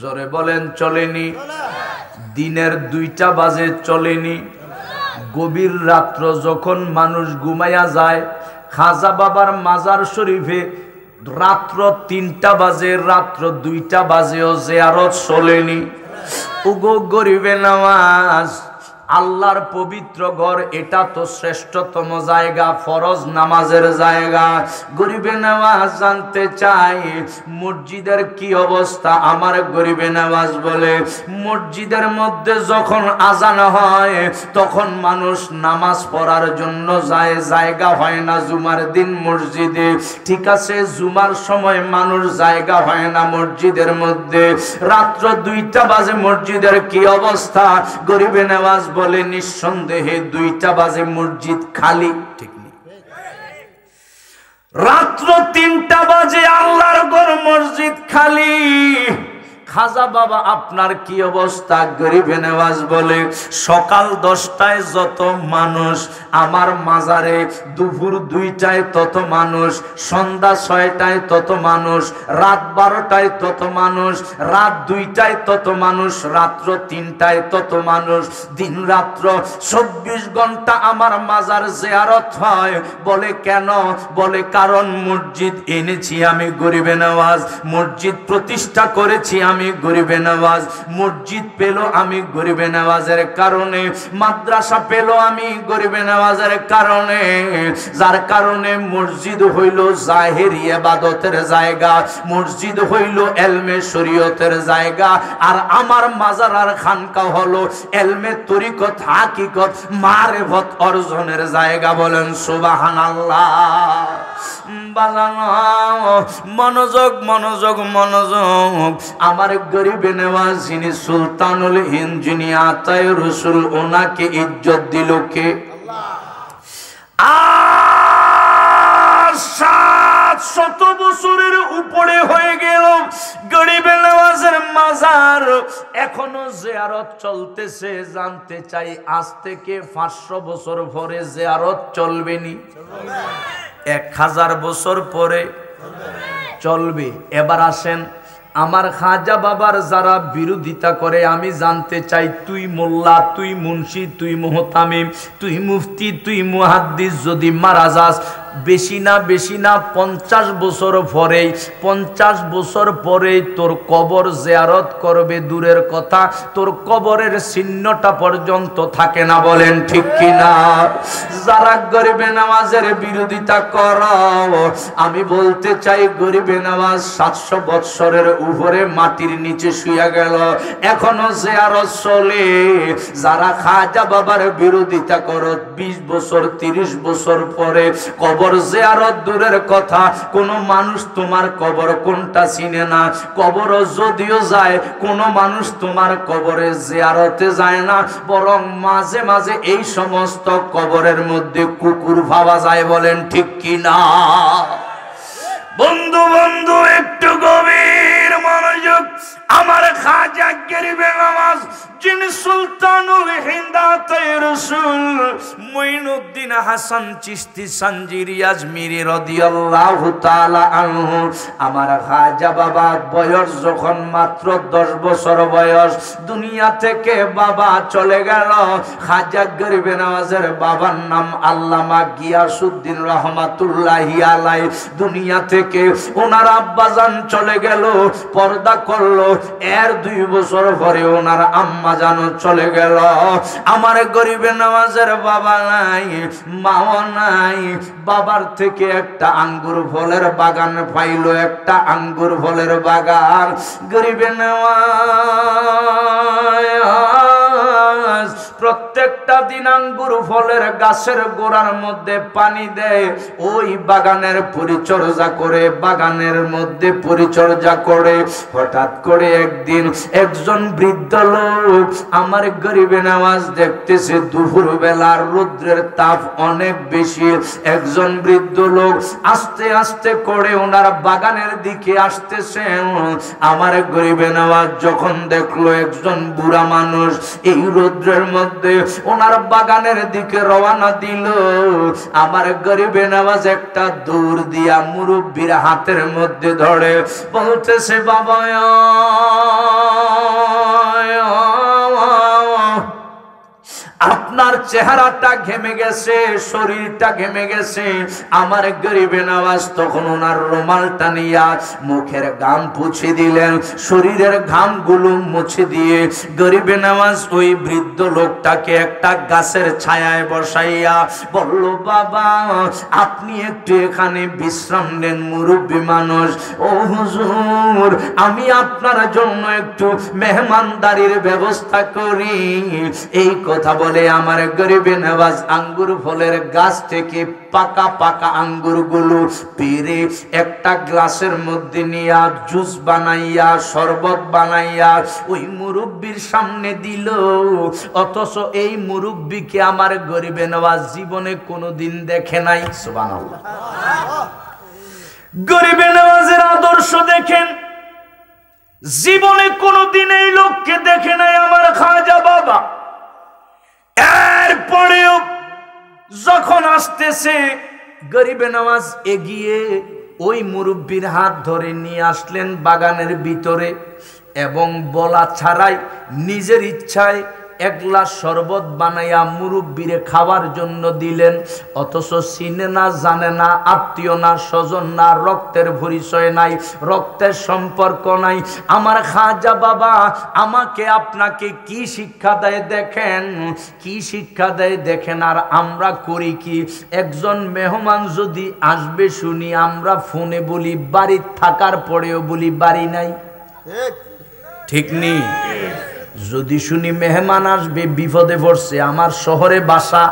জোরে বলেন, চলেনি? দিনের 2টা বাজে চলেনি। গভীর রাত্র যখন মানুষ ঘুমাইয়া যায়, খাজা বাবার মাজার শরীফে রাত্র 3টা বাজে, রাত্র 2টা বাজেও জিয়ারত চলেনি। উগো গরিবে নওয়াজ, আল্লাহর পবিত্র ঘর, এটা তো শ্রেষ্ঠতম জায়গা, ফরজ নামাজের জায়গা। গরিবে নওয়াজ জানতে চাই মসজিদের কি অবস্থা। আমার গরিবে নওয়াজ বলে মসজিদের মধ্যে যখন আজান হয় তখন মানুষ নামাজ পড়ার জন্য যায়, জায়গা হয় না জুমার দিন মসজিদে। ঠিক আছে, জুমার সময় মানুষ জায়গা হয় না মসজিদের মধ্যে। রাত্র 2টা বাজে মসজিদের কি অবস্থা? গরিবে নওয়াজ বলে নিঃসন্দেহে 2টা বাজে মসজিদ খালি। ঠিক নেই? রাত্র 3টা বাজে আল্লাহর ঘর মসজিদ খালি। খাজা বাবা আপনার কি অবস্থা? গরিবে নওয়াজ বলে সকাল 10টায় যত মানুষ আমার মাজারে, দুপুর 2টায় তত মানুষ, সন্ধ্যা 6টায় তত মানুষ, রাত 12টায় তত মানুষ, রাত 2টায় তত মানুষ, রাত্র 3টায় তত মানুষ। দিন রাত্র 24 ঘন্টা আমার মাজার জিয়ারত হয়। বলে কেন? বলে কারণ মসজিদ এনেছি আমি গরিবে নওয়াজ, মসজিদ প্রতিষ্ঠা করেছি আমি গরিবে নওয়াজ, মসজিদ পেল আমি গরিবে নওয়াজের কারণে, মাদ্রাসা পেল আমি গরিবে নওয়াজের কারণে। যার কারণে মসজিদ হইল জাহেরি ইবাদতের জায়গা, মসজিদ হইল এলমে শরীয়তের জায়গা, আর আমার মাজার আর খানকা হলো এলমে তরিকত হাকিকত মারেফত অর্জনের জায়গা। বলেন সুবহানাল্লাহ। বাজানো মনোযোগ মনোযোগ মনোযোগ। আমার গরিবে নওয়াজ যিনি সুলতানুল হিন্দ, যিনি আতায়ে রসুল, ওনাকে ইজ্জত দিল কে? আর 700 বছরের উপরে হয়ে গেল গরিবে নওয়াজের মাজার এখনো জিয়ারত চলতেছে। জানতে চাই আজ থেকে 500 বছর পরে জিয়ারত চলবে নি? 1000 বছর পরে চলবে। এবার আসেন, আমার খাজা বাবার যারা বিরোধিতা করে, আমি জানতে চাই তুই মোল্লা, তুই মুন্সি, তুই মুহতামিম, তুই মুফতি, তুই মুহাদ্দিস যদি মারা যাস, বেশি না 50 বছর পরেই, 50 বছর পরেই তোর কবর জিয়ারত করবে। দূরের কথা, তোর কবরের চিহ্নটা পর্যন্ত থাকে না। বলেন ঠিক কিনা? যারা গরিবে নওয়াজের বিরোধিতা করো, আমি বলতে চাই গরিবে নওয়াজ 700 বছরের উপরে মাটির নিচে শুয়ে গেল, এখনো জিয়ারত চলে। যারা খাজা বাবার বিরোধিতা করো, 20 বছর 30 বছর পরে কবর জিয়ারত দূরের কথা, কোন মানুষ তোমার কবর কোনটা চিনে না। কবর যদিও যায়, কোন মানুষ তোমার কবরে জিয়ারতে যায় না, বরং মাঝে মাঝে এই সমস্ত কবরের মধ্যে কুকুর পাওয়া যায়। বলেন ঠিক কিনা? বন্ধু বন্ধু একটু গভীর মনোযোগ। আমার খাজা গরিবে নওয়াজ যিনি সুলতানুল হিন্দ আতায়ে রসুল মুঈনুদ্দিন হাসান চিশতি সানজিরি আজমিরি রাদিয়াল্লাহু তাআলা আনহু, আমার খাজা বাবা বয়স যখন মাত্র 10 বছর বয়স, দুনিয়া থেকে বাবা চলে গেল। খাজা গরিবে নওয়াজের বাবার নাম আল্লামা গিয়াসউদ্দিন রহমাতুল্লাহি আলাইহি। দুনিয়া থেকে ওনার আব্বাজান চলে গেল, পর্দা করলো। এর 2 বছর পরে ওনার আম্মা জানো চলে গেল। আমার গরিবে নওয়াজের বাবা নাই, মাও নাই। বাবার থেকে একটা আঙ্গুর ফলের বাগান পাইলো, একটা আঙ্গুর ফলের বাগান। গরিবে নওয়াজ প্রত্যেকটা দিন আঙ্গুর ফলের গাছের গোড়ার মধ্যে পানি দেয়, ওই বাগানের পরিচর্যা করে, বাগানের মধ্যে পরিচর্যা করে। হঠাৎ করে একদিন একজন বৃদ্ধ লোক, আমার গরিবে নওয়াজ দেখতেছে দুপুর বেলার রৌদ্রের তাপ অনেক বেশি। একজন বৃদ্ধ লোক আস্তে আস্তে করে ওনার বাগানের দিকে আসতেছে। আমার গরিবে নওয়াজ যখন দেখলো একজন বুড়া মানুষ এই রৌদ্রের মধ্যে ওনার বাগানের দিকে রওনা দিল, আমার গরিবে নওয়াজ একটা দৌড় দিয়া মুরব্বির হাতের মধ্যে ধরে বলতেছে, বাবা আপনি আপনার চেহারাটা ঘেমে গেছে, শরীরটা ঘেমে গেছে। আমার গরিবে নওয়াজ তখন ওনার রুমালটা নিয়ে মুখের ঘাম মুছে দিলেন, শরীরের ঘামগুলো মুছে দিয়ে গরিবে নওয়াজ ওই বৃদ্ধ লোকটাকে একটা গাছের ছায়ায় বসাইয়া বলল, বাবা আপনি একটু এখানে বিশ্রাম নেন, মুরব্বী মানুষ। ও হুজুর, আমি আপনার জন্য একটু মেহমানদারির ব্যবস্থা করি। এই কথা বলে আমার গরিবে নওয়াজ আঙ্গুর ফলের গাছ থেকে পাকা পাকা আঙ্গুরগুলো পেরে একটা গ্লাসের মধ্যে নিয়ে জুস বানাইয়া শরবত বানাইয়া ওই মুরব্বির সামনে দিল। অথচ এই মুরব্বিকে আমার গরিবে নওয়াজ জীবনে কোনোদিন দেখে নাই। সুবহানাল্লাহ। গরিবে নওয়াজের আদর্শ দেখেন, জীবনে কোনোদিন এই লোককে দেখে নাই আমার খাজা বাবা। এরপরেও যখন আসতেছে গরিবে নওয়াজ এগিয়ে ওই মুরব্বির হাত ধরে নিয়ে আসলেন বাগানের ভিতরে এবং বলা ছাড়াই নিজের ইচ্ছায় এক গ্লাস শরবত বানাইয়া মুরব্বিরে খাওয়ার জন্য দিলেন। অথচ চিনে না, জানে না, আত্মীয় না, স্বজন না, রক্তের পরিচয় নাই, রক্তের সম্পর্ক নাই। আমার খাজা বাবা আমাকে আপনাকে কি শিক্ষা দেয় দেখেন, কি শিক্ষা দেয় দেখেন। আর আমরা করি কি, একজন মেহমান যদি আসবে শুনি আমরা ফোনে বলি বাড়ি থাকার পরেও বলি বাড়ি নাই, ঠিক নেই? যদি শুনি মেহমান আসবে বিপদে পড়ছে, আমার শহরে বাসা,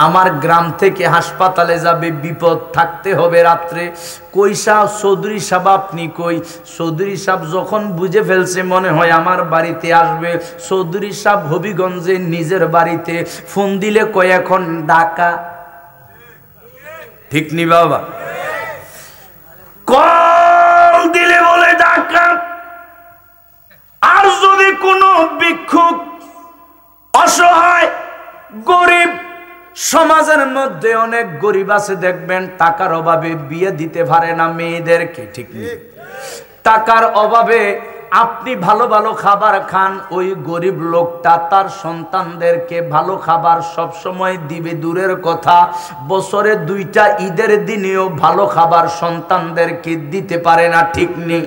আমার গ্রাম থেকে হাসপাতালে যাবে, বিপদ, থাকতে হবে রাত্রে, কইসা চৌধুরী সাহেব আপনি কই? চৌধুরী সাহেব যখন বুঝে ফেলছে মনে হয় আমার বাড়িতে আসবে, চৌধুরী সাহেব হবিগঞ্জে নিজের বাড়িতে, ফোন দিলে কয় এখন ঢাকা, ঠিক নি বাবা? কল দিলে বলে ঢাকা। আর যদি কোনো ভিক্ষুক, অসহায়, গরিব, সমাজের মধ্যে অনেক গরিব আছে দেখবেন টাকার অভাবে বিয়ে দিতে পারে না মেয়েদেরকে, ঠিক নেই? টাকার অভাবে আপনি ভালো ভালো খাবার খান, ওই গরিব লোকটা তার সন্তানদেরকে ভালো খাবার সব সময় দিবে দূরের কথা, বছরে 2টা ঈদের দিনেও ভালো খাবার সন্তানদেরকে দিতে পারে না, ঠিক নেই?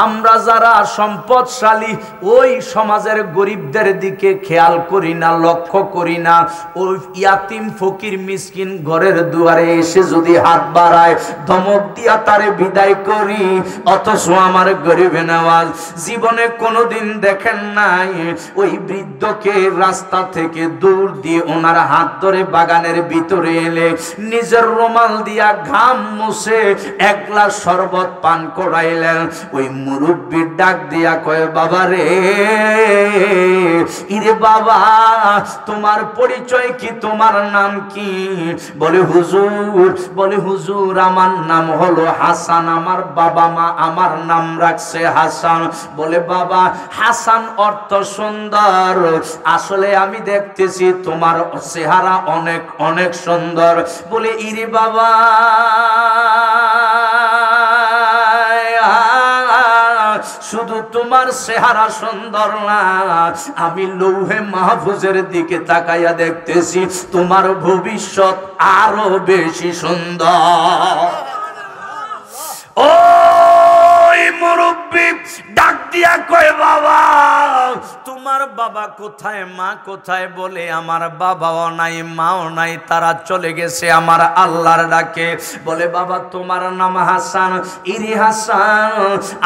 আমরা যারা সম্পদশালী ওই সমাজের গরিবদের দিকে খেয়াল করি না, লক্ষ্য করি না। ওই ইয়াতিম ফকির মিসকিন ঘরের দুয়ারে এসে যদি হাত বাড়ায় ধমক দিয়া তারে বিদায় করি। অথচ আমার গরিবে নওয়াজ জীবনে কোনোদিন দেখেন নাই ওই বৃদ্ধকে রাস্তা থেকে দূর দিয়ে ওনার হাত ধরে বাগানের ভিতরে এলে নিজের রুমাল দিয়া ঘাম মুছে এক গ্লাস শরবত পান করাইলেন। ওই মুরব্বির ডাক দিয়া কয়, বাবা রে, ইরে বাবা তোমার পরিচয় কি, তোমার নাম কি? বলে হুজুর আমার নাম হলো হাসান, আমার বাবা মা আমার নাম রাখছে হাসান। বলে বাবা হাসান অর্থ সুন্দর, আসলে আমি দেখতেছি তোমার চেহারা অনেক অনেক সুন্দর। বলে ইরে বাবা শুধু তোমার চেহারা সুন্দর না, আমি লৌহে মাহফুজের দিকে তাকাইয়া দেখতেছি তোমার ভবিষ্যৎ আরো বেশি সুন্দর। ওই মুরব্বি ডাক দিয়া কয়, বাবা তোমার বাবা কোথায়, মা কোথায়? বলে আমার বাবাও নাই মাও নাই, তারা চলে গেছে আমার আল্লাহর ডাকে। বলে বাবা তোমার নাম হাসান, ইরি হাসান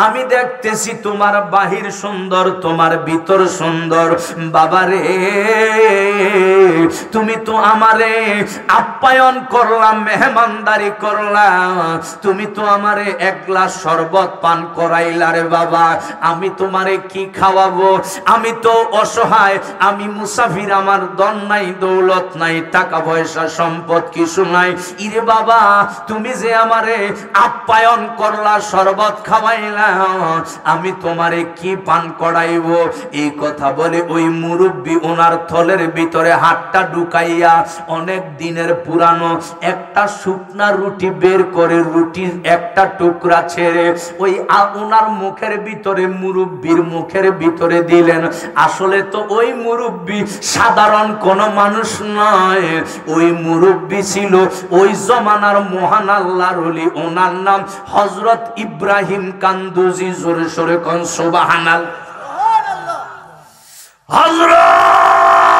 আমি দেখতেছি তোমার বাহির সুন্দর, তোমার ভিতর সুন্দর। বাবা রে তুমি তো আমারে আপ্যায়ন করলাম, মেহমানদারি করলাম, তুমি তো আমারে এক গ্লাস শরবত পান করাইলা রে বাবা, আমি তোমারে কি খাওয়াবো? আমি তো অসহায়, আমি মুসাফির, আমার ধন নাই, দৌলত নাই, টাকা পয়সা সম্পদ কিছু নাই। ইরে বাবা তুমি যে আমারে আপ্যায়ন করলা, শরবত খাওয়াইলা, আমি তোমারে কি পান করাইব? এই কথা বলে ওই মুরব্বি ওনার থলের ভিতরে হাতটা ঢুকাইয়া অনেক দিনের পুরানো একটা শুকনা রুটি বের করে রুটির একটা টুকরা ছেড়ে ওই ওনার মুখের ভিতরে, মুরব্বির মুখের ভিতরে দিলেন। আসলে তো ওই মুরব্বী সাধারণ কোন মানুষ নয়, ওই মুরব্বী ছিল ওই জমানার মহান আল্লাহর ওলি, ওনার নাম হযরত ইব্রাহিম কান্দুজি। জোরে সোরে কোন সুবহানাল্লাহ। হযরত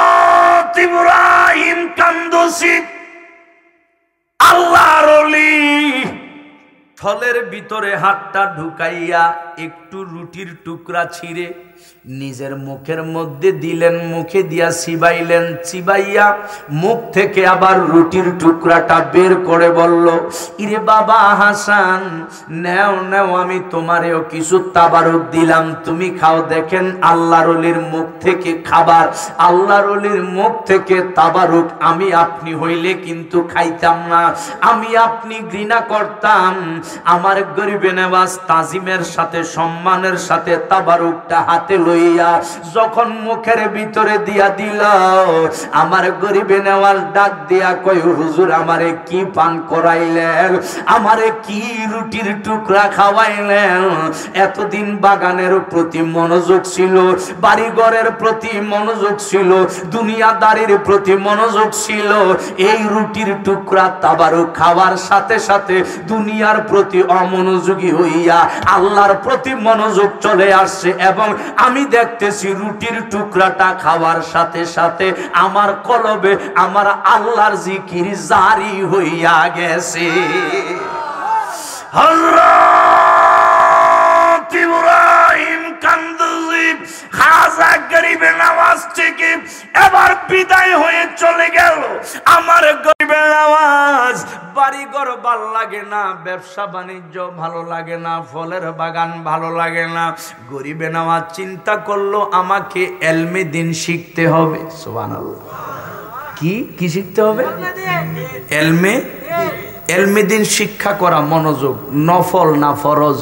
ইব্রাহিম কান্দুজি আল্লাহর ওলি। থলের ভিতরে হাতটা ঢুকাইয়া একটু রুটির টুকরা ছিঁড়ে নিজের মুখের মধ্যে দিলেন, মুখে দিয়া চিবাইলেন, চিবাইয়া মুখ থেকে আবার রুটির টুকরাটা বের করে বলল, ইরে বাবা হাসান, নেও নেও, আমি তোমারেও কিছু তাবারুক দিলাম, তুমি খাও। দেখেন আল্লাহর ওলির মুখ থেকে খাবার, আল্লাহর ওলির মুখ থেকে তাবারুক আমি আপনি হইলে কিন্তু খাইতাম না, আমি আপনি ঘৃণা করতাম। আমার গরিবে নেওয়াজ তাজিমের সাথে সম্মানের সাথে তাবারুকটা হাতে লইয়া যখন মুখের ভিতরে দিয়া দিল, আমার গরিবে নেওয়াজ ডাক দিয়া কই, হুজুর আমারে কি পান করাইলেন, আমারে কি রুটির টুকরা খাওয়াইলেন। এতদিন বাগানের প্রতি মনোযোগ ছিল, বাড়িঘরের প্রতি মনোযোগ ছিল, দুনিয়াদারির প্রতি মনোযোগ ছিল, এই রুটির টুকরা তাবারুক খাওয়ার সাথে সাথে দুনিয়ার প্রতি অমনোযোগী হইয়া আল্লাহর প্রতি মনোযোগ চলে আসছে। এবং আমি দেখতেছি রুটির টুকরাটা খাওয়ার সাথে সাথে আমার কলবে আমার আল্লাহর জিকির জারি হইয়া গেছে। হযরত ইব্রাহিম কান্দুজি খাজা গরিবে নওয়াজ থেকে এবার বিদায় হয়ে চলে গেল। আমার গরিবে নওয়াজ বাড়িঘর ভালো লাগে না, ব্যবসা বাণিজ্য ভালো লাগে না, ফলের বাগান ভালো লাগে না। গরিবে নওয়াজ চিন্তা করলো আমাকে এলমে দিন শিখতে হবে। সুবহানাল্লাহ। কি কি শিখতে হবে? এলমে এলমে দিন শিক্ষা করা মনোযোগ, নফল না ফরজ?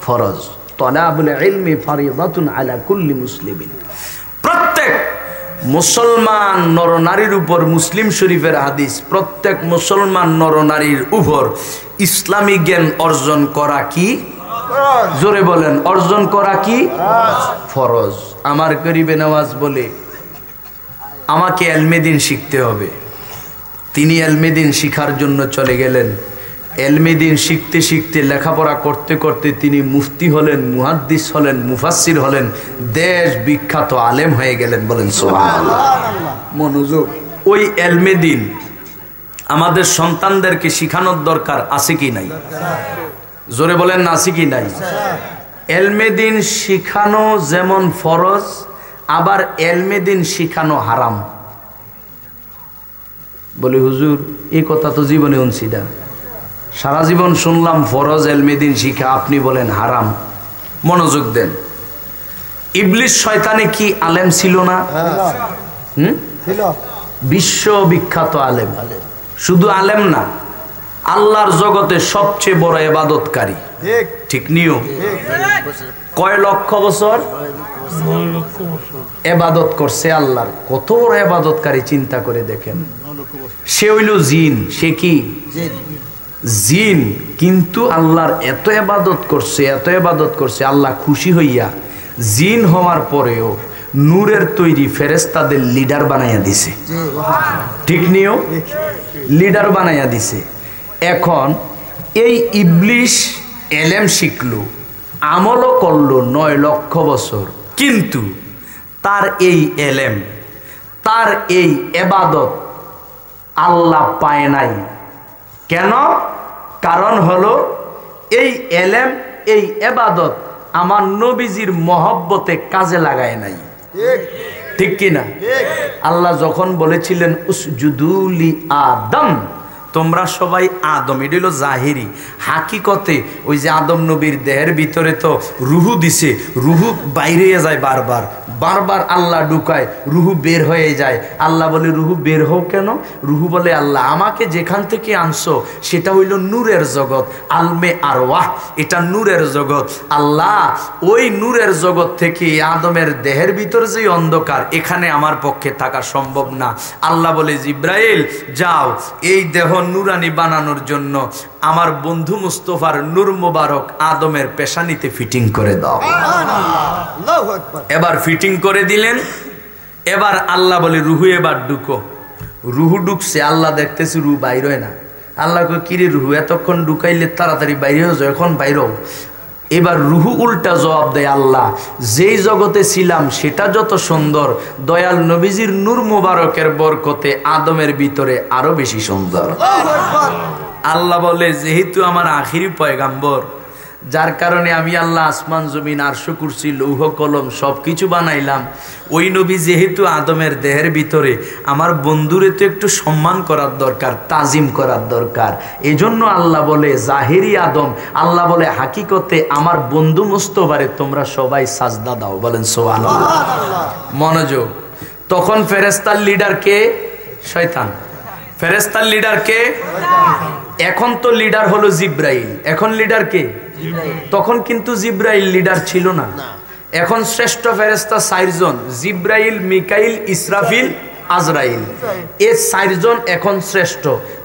ফরজ। তালাবুল ইলমি ফারিদাতুন আলা কুল্লি মুসলিমিন। প্রত্যেক মুসলমান নরনারীর উপর, মুসলিম শরীফের হাদিস, প্রত্যেক মুসলমান নরনারীর উপর ইসলামী জ্ঞান অর্জন করা কি? জোরে বলেন, অর্জন করা কি? ফরজ। আমার গরিবে নওয়াজ বলে আমাকে এলমে দিন শিখতে হবে। তিনি এলমে দিন শিখার জন্য চলে গেলেন। এলমে দিন শিখতে শিখতে, লেখাপড়া করতে করতে তিনি মুফতি হলেন, মুহাদ্দিস হলেন, মুফাসসির হলেন, দেশ বিখ্যাত আলেম হয়ে গেলেন। বলেন সুবহানাল্লাহ। মনোযোগ। ওই এলমে দিন আমাদের সন্তানদেরকে শিখানোর দরকার আছে কি নাই? জোরে বলেন না, আছে কি নাই? এলমে দিন শিখানো যেমন ফরজ, আবার এলমে দিন শিখানো হারাম। বলে হুজুর এই কথা তো জীবনে শুনছি না, সারা জীবন শুনলাম ফরজ এলমে দিন শিখা, আপনি বলেন হারাম। মনোযোগ দেন। ইবলিস শয়তানে কি আলেম ছিল না? বিশ্ববিখ্যাত আলেম। শুধু আলেম না, আল্লাহর জগতে সবচেয়ে বড় ইবাদতকারী। ঠিক নিও? কয় লক্ষ বছর ইবাদত করছে আল্লাহর। কত বড় ইবাদতকারী চিন্তা করে দেখেন। সে হইল জিন। সে কি? জিন। কিন্তু আল্লাহর এত ইবাদত করছে, এত ইবাদত করছে, আল্লাহ খুশি হইয়া জিন হওয়ার পরেও নূরের তৈরি ফেরেশতাদের লিডার বানাইয়া দিছে। ঠিক নিও? লিডার বানাইয়া দিছে। এখন এই ইবলিস এলেম শিখলো, আমলও করলো 9 লক্ষ বছর, কিন্তু তার এই এলেম, তার এই ইবাদত আল্লাহ পায় নাই। কেন? কারণ হলো এই এলেম, এই ইবাদত আমার নবীজির মহব্বতে কাজে লাগায় নাই। ঠিক কিনা? আল্লাহ যখন বলেছিলেন উসজুদু লি আদম, তোমরা সবাই আদম, এটা হলো জাহিরি। হাকিকতে ওই যে আদম নবীর দেহের ভিতরে তো রুহু দিছে, রুহু বাইরে যায় বারবার, বারবার আল্লাহ ঢুকায়, রুহু বের হয়ে যায়। আল্লাহ বলে রুহু বের হও কেন? রুহু বলে আল্লাহ আমাকে যেখান থেকে আনছো সেটা হইল নূরের জগৎ, আলমে আরওয়াহ, এটা নূরের জগৎ। আল্লাহ ওই নূরের জগৎ থেকে আদমের দেহের ভিতরে যে অন্ধকার, এখানে আমার পক্ষে থাকা সম্ভব না। আল্লাহ বলে জিব্রাইল যাও, এই দেহ নূরানি বানানোর জন্য আমার বন্ধু মুস্তফার নূর মোবারক আদমের পেশানিতে ফিটিং করে দাও। এবার ফিটিং করে দিলেন। এবার আল্লাহ বলে রুহু এবার ঢুকো। রুহু ঢুকছে, আল্লাহ দেখতেছে রুহু বাইর হয় না। আল্লাহ কই কিরে রুহু এতক্ষণ ঢুকাইলে তাড়াতাড়ি বাইরে হয়ে যাও, এখন বাইরও। এবার রুহু উল্টা জবাব দেয়, আল্লাহ যেই জগতে ছিলাম সেটা যত সুন্দর, দয়াল নবীজির নূর মুবারকের বরকতে আদমের ভিতরে আরো বেশি সুন্দর। আল্লাহ বলে যেহেতু আমার আখিরি পয়গাম্বর, যার কারণে আমি আল্লাহ আসমান জমিন আরশ কুরসি লৌহ কলম সবকিছু বানাইলাম, ওই নবী যেহেতু আদমের দেহের ভিতরে, আমার বন্ধুরে তো একটু সম্মান করার দরকার, তাজিম করার দরকার। এজন্য আল্লাহ বলে জাহিরি আদম, আল্লাহ বলে হাকিকতে আমার বন্ধু মুস্তফারে তোমরা সবাই সাজদা দাও। বলেন সুবহানাল্লাহ। মনোযোগ। তখন ফেরেশতার লিডার কে? শয়তান। ফেরেশতার লিডার কে? এখন তো লিডার হলো জিব্রাইল। এখন লিডার কে? তখন কিন্তু জিব্রাইল লিডার ছিল না। এখন শ্রেষ্ঠ ফেরেশতা 4 জন, জিব্রাইল, মিকাইল, ইসরাফিল, আজরাইল। এই 4 জন এখন শ্রেষ্ঠ।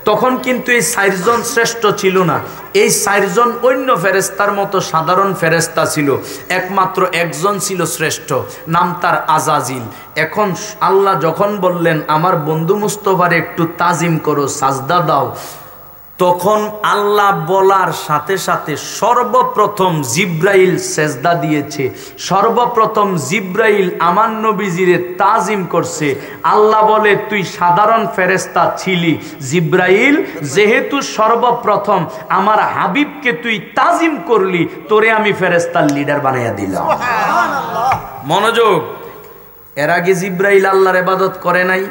তখন কিন্তু এই 4 জন শ্রেষ্ঠ ছিল না। এই 4 জন অন্য ফেরেশতার মতো সাধারণ ফেরেশতা ছিল, একমাত্র একজন ছিল শ্রেষ্ঠ, নাম তার আজাজিল। এখন আল্লাহ যখন বললেন আমার বন্ধু মুস্তফারে একটু তাজিম করো, সাজদা দাও, তখন আল্লাহ বলার সাথে সাথে সর্বপ্রথম জিব্রাইল সেজদা দিয়েছে। সর্বপ্রথম জিব্রাইল আমার নবীজিরে তাজিম করছে। আল্লাহ বলে তুই সাধারণ ফেরেশতা ছিলি, জিব্রাইল যেহেতু সর্বপ্রথম আমার হাবিবকে তুই তাজিম করলি, তোরে আমি ফেরেশতার লিডার বানাইয়া দিলাম। মনোযোগ। এর আগে জিব্রাইল আল্লাহর ইবাদত করে নাই,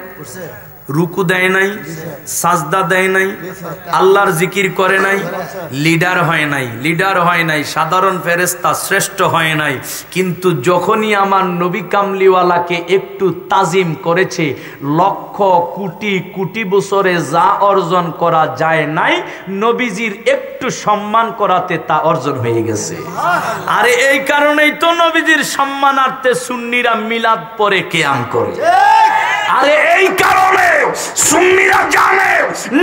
রুকু দেয় নাই, সাজদা দেয় নাই, আল্লাহর জিকির করে নাই, লিডার হয় নাই, লিডার হয় নাই, সাধারণ ফেরেশতা শ্রেষ্ঠ হয় নাই। কিন্তু যখনই আমার নবী কামলিওয়ালাকে একটু তাজিম করেছে, লক্ষ কোটি কোটি বছরে যা অর্জন করা যায় নাই, নবীজির একটু সম্মান করাতে তা অর্জন হয়ে গেছে। আরে এই কারণেই তো নবীজির সম্মানার্থে সুন্নিরা মিলাদ পরে কিয়াম করে। আরে এই কারণে সুন্নিরা জানে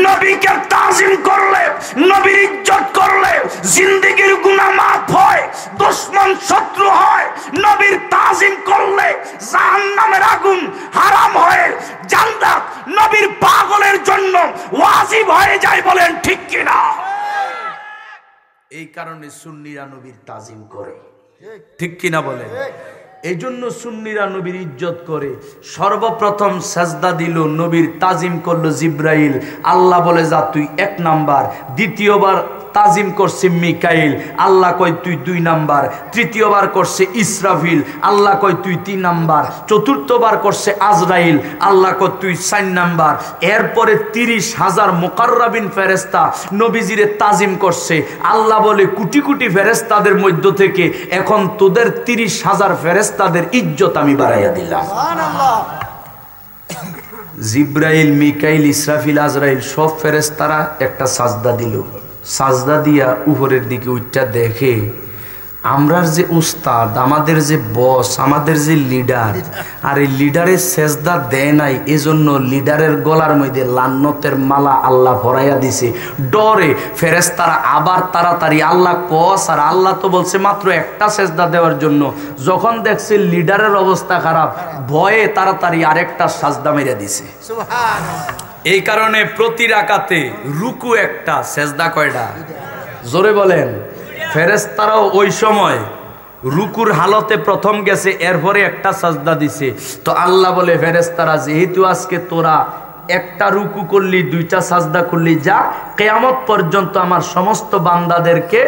নবীকে তাজিম করলে, নবীর ইজ্জত করলে জিন্দেগির গুনাহ মাফ হয়, দুশমন শত্রু হয়। নবীর তাজিম করলে জাহান্নামের আগুন হারাম হয়, জান্নাত নবীর পাগলের জন্য ওয়াজিব হয়ে যায়। বলেন ঠিক কিনা? এই কারণে সুন্নিরা নবীর তাজিম করে, ঠিক কিনা বলেন? এই জন্য সুন্নিরা নবীর ইজ্জত করে। সর্বপ্রথম সাজদা দিল, নবীর তাজিম করলো জিব্রাইল। আল্লাহ বলে যা তুই 1 নাম্বার। দ্বিতীয়বার তাজিম করছে মিকাইল, আল্লাহ কয় তুই 2 নাম্বার। তৃতীয়বার করছে ইসরাফিল, আল্লাহ কয় তুই 3 নাম্বার। চতুর্থবার করছে আজরাইল, আল্লাহ কয় তুই 4 নাম্বার। এরপরে 30,000 মুকাররাবিন ফেরেশতা নবীজিরে তাজিম করছে। আল্লাহ বলে কোটি কোটি ফেরেশতাদের মধ্য থেকে এখন তোদের 30,000 ফেরেশতাদের ইজ্জত আমি বাড়াইয়া দিলাম। সুবহানাল্লাহ। জিব্রাইল, মিকাইল, ইসরাফিল, আজরাইল সব ফেরেশতারা একটা সাজদা দিল। সাজদা দিয়া উপরের দিকে উঠটা দেখে আমরার যে উস্তাদ, আমাদের যে বস, আমাদের যে লিডার, আর এই লিডারের সেজদা দেয় নাই, এজন্য লিডারের গলার মধ্যে লান্নতের মালা আল্লাহ ভরাইয়া দিছে। ডরে ফেরেশতারা আবার তাড়াতাড়ি আল্লাহ কস, আর আল্লাহ তো বলছে মাত্র একটা সেজদা দেওয়ার জন্য। যখন দেখছে লিডারের অবস্থা খারাপ, ভয়ে তাড়াতাড়ি আরেকটা সাজদা মেরে দিছে। এই কারণে প্রতি রাকাতে রুকু একটা, সেজদা কয়টা? জোরে বলেন। ফেরেশতারাও ওই সময় রুকুর হালতে প্রথম গেছে, এরপরে একটা সাজদা দিছে। তো আল্লাহ বলে ফেরেশতারা যেহেতু আজকে তোরা একটা রুকু করলি, 2টা সাজদা করলি, যা কিয়ামত পর্যন্ত আমার সমস্ত বান্দাদেরকে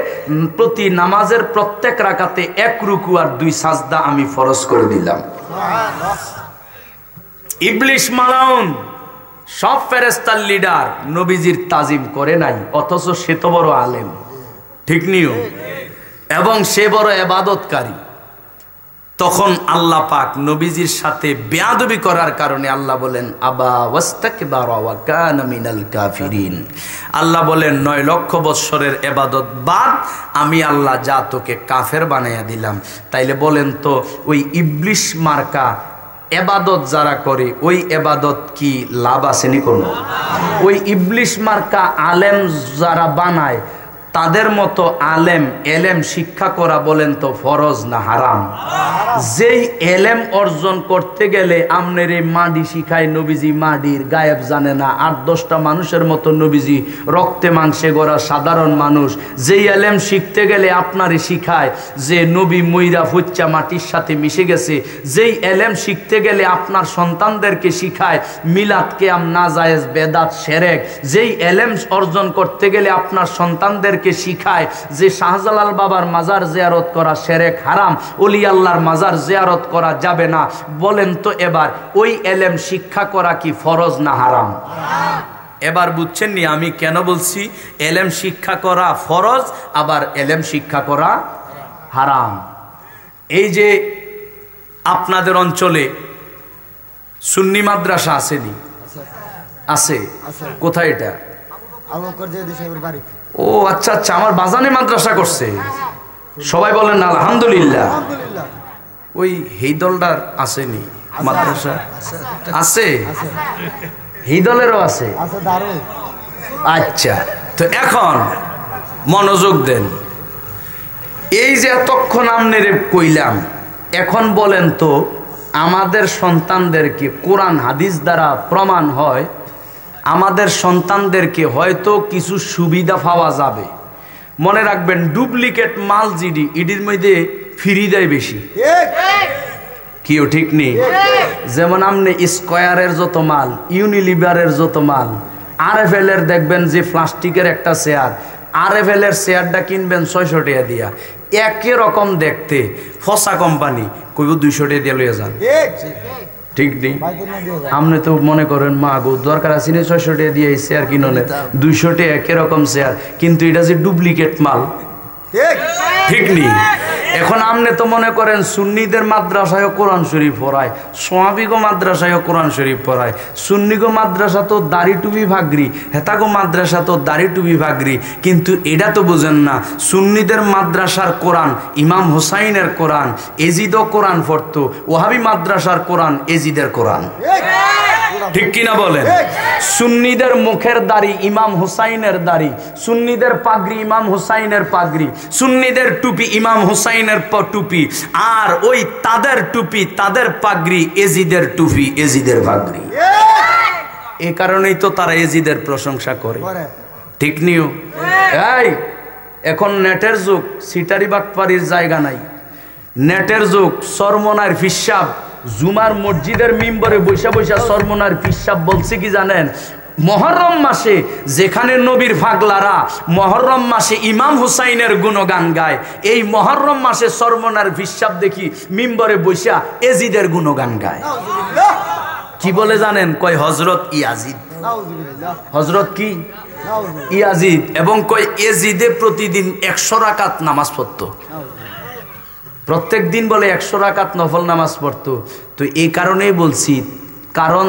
প্রতি নামাজের প্রত্যেক রাকাতে 1 রুকু আর 2 সাজদা আমি ফরজ করে দিলাম। ইবলিস মালাউন সব ফেরেশতার লিডার নবীজির তাজিম করে নাই, অথচ সে তো বড় আলেম, ঠিক নিও, এবং সে বড় ইবাদতকারী। তখন আল্লাহ পাক নবীজির সাথে বেয়াদবি করার কারণে আল্লাহ বলেন আবা ওয়াস্তাকবারা ওয়া কানা মিনাল কাফিরিন। আল্লাহ বলেন 9 লক্ষ বৎসরের ইবাদত বাদ আমি আল্লাহ যা তোকে কাফের বানাইয়া দিলাম। তাইলে বলেন তো ওই ইবলিস মার্কা এবাদত যারা করে ওই এবাদত কি লাভ আসেনি কোনো? ওই ইবলিস মার্কা আলেম যারা বানায় তাদের মতো আলেম এলেম শিক্ষা করা বলেন তো ফরজ না হারাম? যেই এলেম অর্জন করতে গেলে আমনের এই মাডি শিখায় নবীজি মাডির গায়েব জানে না, 8-10টা মানুষের মতো নবীজি রক্তে মাংসে গড়া সাধারণ মানুষ। যেই এলেম শিখতে গেলে আপনারই শিখায় যে নবী মইরা ফুচ্চা মাটির সাথে মিশে গেছে। যেই এলেম শিখতে গেলে আপনার সন্তানদেরকে শিখায় মিলাদ কিয়াম নাজায়েজ বেদাত শিরক। যেই এলেম অর্জন করতে গেলে আপনার সন্তানদেরকে শিখায় যে শাহজালাল বাবার মাজার জিয়ারত করা শিরক হারাম, ওলি আল্লাহর মাজার জিয়ারত করা যাবে না। বলেন তো এবার ওই এলেম শিক্ষা করা কি ফরজ না হারাম? এবার বুঝছেন নি আমি কেন বলছি এলেম শিক্ষা করা ফরজ আবার এলেম শিক্ষা করা হারাম? এই যে আপনাদের অঞ্চলে সুন্নি মাদ্রাসা আসেনি? আছে। কোথায় এটা? ও আচ্ছা আচ্ছা, আমার বাজানে মাদ্রাসা করছে। সবাই বলেন আলহামদুলিল্লাহ। ওই হেইদলটার আসেনি মাদ্রাসা? আছে, হেইদলেরও আছে। আচ্ছা, তো এখন মনোযোগ দেন। এই যে এতক্ষণ আমনেরে কইলাম, এখন বলেন তো আমাদের সন্তানদেরকে কোরআন হাদিস দ্বারা প্রমাণ হয় আমাদের সন্তানদেরকে হয়তো কিছু সুবিধা পাওয়া যাবে। মনে রাখবেন ডুপ্লিকেট মাল জিডি ইডির মধ্যে ফ্রি দেয় বেশি, কিও ঠিক নেই? যেমন আপনি স্কয়ারের যত মাল, ইউনিলিভারের যত মাল, RFL এর দেখবেন যে প্লাস্টিকের একটা চেয়ার, RFL এর চেয়ারটা কিনবেন 600 টাকা দিয়া, একই রকম দেখতে, ফসা কোম্পানি, কইব 200 টাকা দিয়ে লইয়া যান। ঠিক নেই? আপনি তো মনে করেন মা গো দরকার আছে 600 টাকা দিয়ে চেয়ার কিনে 200 টাকা একই রকম চেয়ার, কিন্তু এটা যে ডুপ্লিকেট মাল, ঠিক নেই? এখন আপনি তো মনে করেন সুন্নিদের মাদ্রাসায় কোরআন শরীফ পড়ায়, সোয়াবিগো মাদ্রাসায় কোরআন শরীফ পড়ায়, সুন্নিগো মাদ্রাসা তো দাড়ি টুপি ভাগরি, হেতাগো মাদ্রাসা তো দাড়ি টুপি ভাগরি, কিন্তু এটা তো বুঝেন না সুন্নিদের মাদ্রাসার কোরআন ইমাম হুসাইনের কোরআন, এজিদও কোরআন পড়তো, ওহাবি মাদ্রাসার কোরআন এজিদের কোরআন, ঠিক কিনা বলেন? সুন্নিদের মুখের দাড়ি ইমাম হুসাইনের দাড়ি, সুন্নিদের পাগড়ি ইমাম হুসাইনের পাগড়ি, সুন্নিদের টুপি ইমাম হুসাইনের টুপি, আর ওই তাদের টুপি তাদের পাগড়ি এজিদের টুপি এজিদের পাগড়ি। এই কারণেই তো তারা এজিদের প্রশংসা করে, ঠিক নিও? এই এখন নেটের যুগ, সিটারি বাটপাড়ির জায়গা নাই। নেটের যুগ, সরমনার ফিসাব জুমার মসজিদের মিম্বরে বৈশা বৈশা সরমনার ফিসাব বলছে কি জানেন? মুহররম মাসে যেখানে নবীর পাগলারা মুহররম মাসে ইমাম হুসাইনের গুণগান গায়, এই মুহররম মাসে সরমনার ফিসাব দেখি মিম্বরে বৈশা এজিদের গুণগান গায়। কি বলে জানেন? কয় হযরত ইয়াজিদ। হযরত কি? ইয়াজিদ। এবং কয় এজিদে প্রতিদিন 100 রাকাত নামাজ পড়তো, প্রত্যেক দিন বলে 100 রাকাত নফল নামাজ পড়তো। তো এই কারণেই বলছি, কারণ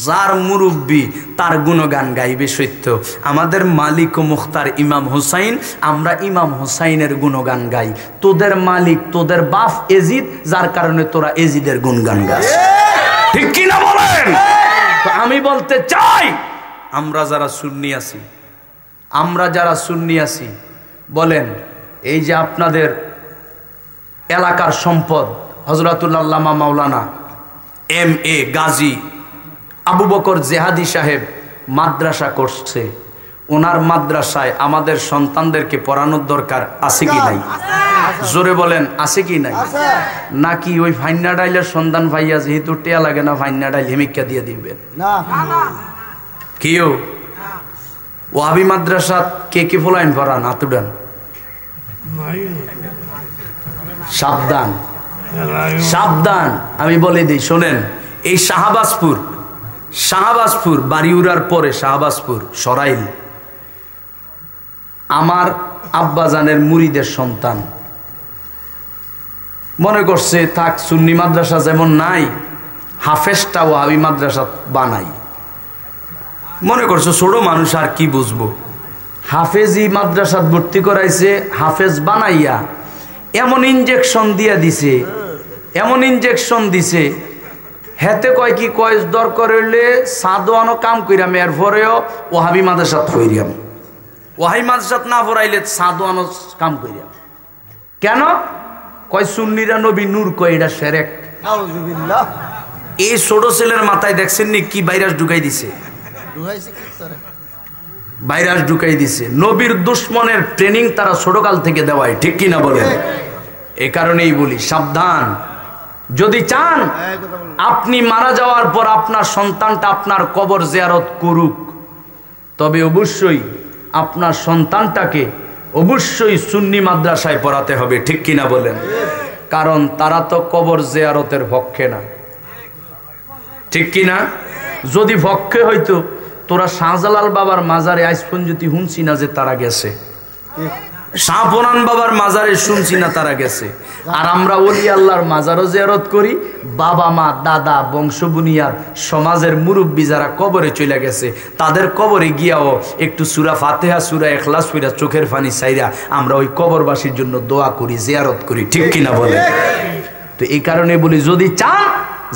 যার মুরব্বী তার গুণগান গাইবে সত্য। আমাদের মালিক ও মুখতার ইমাম হুসাইন, আমরা ইমাম হুসাইনের গুণগান গাই। তোদের মালিক তোদের বাপ এজিদ, যার কারণে তোরা এজিদের গুণগান গাস, ঠিক কিনা বলেন? তো আমি বলতে চাই আমরা যারা সুন্নি আছি, আমরা যারা সুন্নি আছি, বলেন এই যে আপনাদের এলাকার সম্পদ হযরতুল আল্লামা মাওলানা MA গাজী আবু বকর জেহাদি সাহেব মাদ্রাসা করছে, ওনার মাদ্রাসায় আমাদের সন্তানদেরকে পড়ানোর দরকার আছে কি নাই? জোরে বলেন, আছে কি নাই? নাকি ওই ফাইন্না ডাইলের সন্ধান ভাইয়া যেহেতু টেয়া লাগে না, ফাইন্না ডাইল হেমিকা দিয়ে দিবেন? কেউ ওয়াহাবি মাদ্রাসা কে কে ফলাইন পড়ান? হাতুডান। সাবধান, সাবধান, আমি বলে দিই শোনেন। এই শাহবাজপুর বাড়িউড়ার পরে শাহবাজপুর সরাইল, আমার আব্বাজানের মুরিদের সন্তান মনে করছে থাক সুন্নি মাদ্রাসা যেমন নাই, হাফেজটা ওয়াহাবি মাদ্রাসা বানাই। মনে করছে ছোট মানুষ আর কি বুঝবো, হাফেজি মাদ্রাসাত ভর্তি করাইছে, হাফেজ বানাইয়া এমন ইনজেকশন দিয়া দিছে, এমন ইনজেকশন দিছে, হেতে কয় কি কয় দরকার হইলে সাদোয়ানো কাম কইরাম, এরপরেও ওয়াহাবি মাদ্রাসাত হইরাম। ওহাই মাদ্রাসাত না পড়াইলে সাধু আনস কাম করিয়া কেন কয় সুন্নিরা নবী নূর কয় এটা শিরক। নাউজুবিল্লাহ। এই ছোট ছেলের মাথায় দেখছেন নি কি ভাইরাস ঢুকাই দিছে, ভাইরাস ঢুকাই দিছে। নবীর দুশ্মনের ট্রেনিং তারা ছোটকাল থেকে দেওয়ায়, ঠিক কিনা বলেন? এ কারণেই বলি সাবধান। যদি চান আপনি মারা যাওয়ার পর আপনার সন্তানটা আপনার কবর জিয়ারত করুক, তবে অবশ্যই আপনার সন্তানটাকে অবশ্যই সুন্নি মাদ্রাসায় পড়াতে হবে, ঠিক কিনা বলেন? কারণ তারা তো কবর জিয়ারতের পক্ষে না, ঠিক কিনা? যদি পক্ষে হইতো তোরা শাহজালাল বাবার মাজারে আজ পর্যন্ত শুনছি না যে তারা গেছে, শাহপরান বাবার মাজারে শুনছি না তারা গেছে। আর আমরা ওলি আল্লাহর মাজারও জিয়ারত করি, বাবা মা দাদা বংশ বুনিয়াদ সমাজের মুরব্বী যারা কবরে চলে গেছে তাদের কবরে গিয়াও একটু সূরা ফাতিহা সূরা ইখলাস পড়া চোখের পানি ছাইরা আমরা ওই কবরবাসীর জন্য দোয়া করি, জিয়ারত করি, ঠিক কিনা বলে? তো এই কারণে বলি যদি চান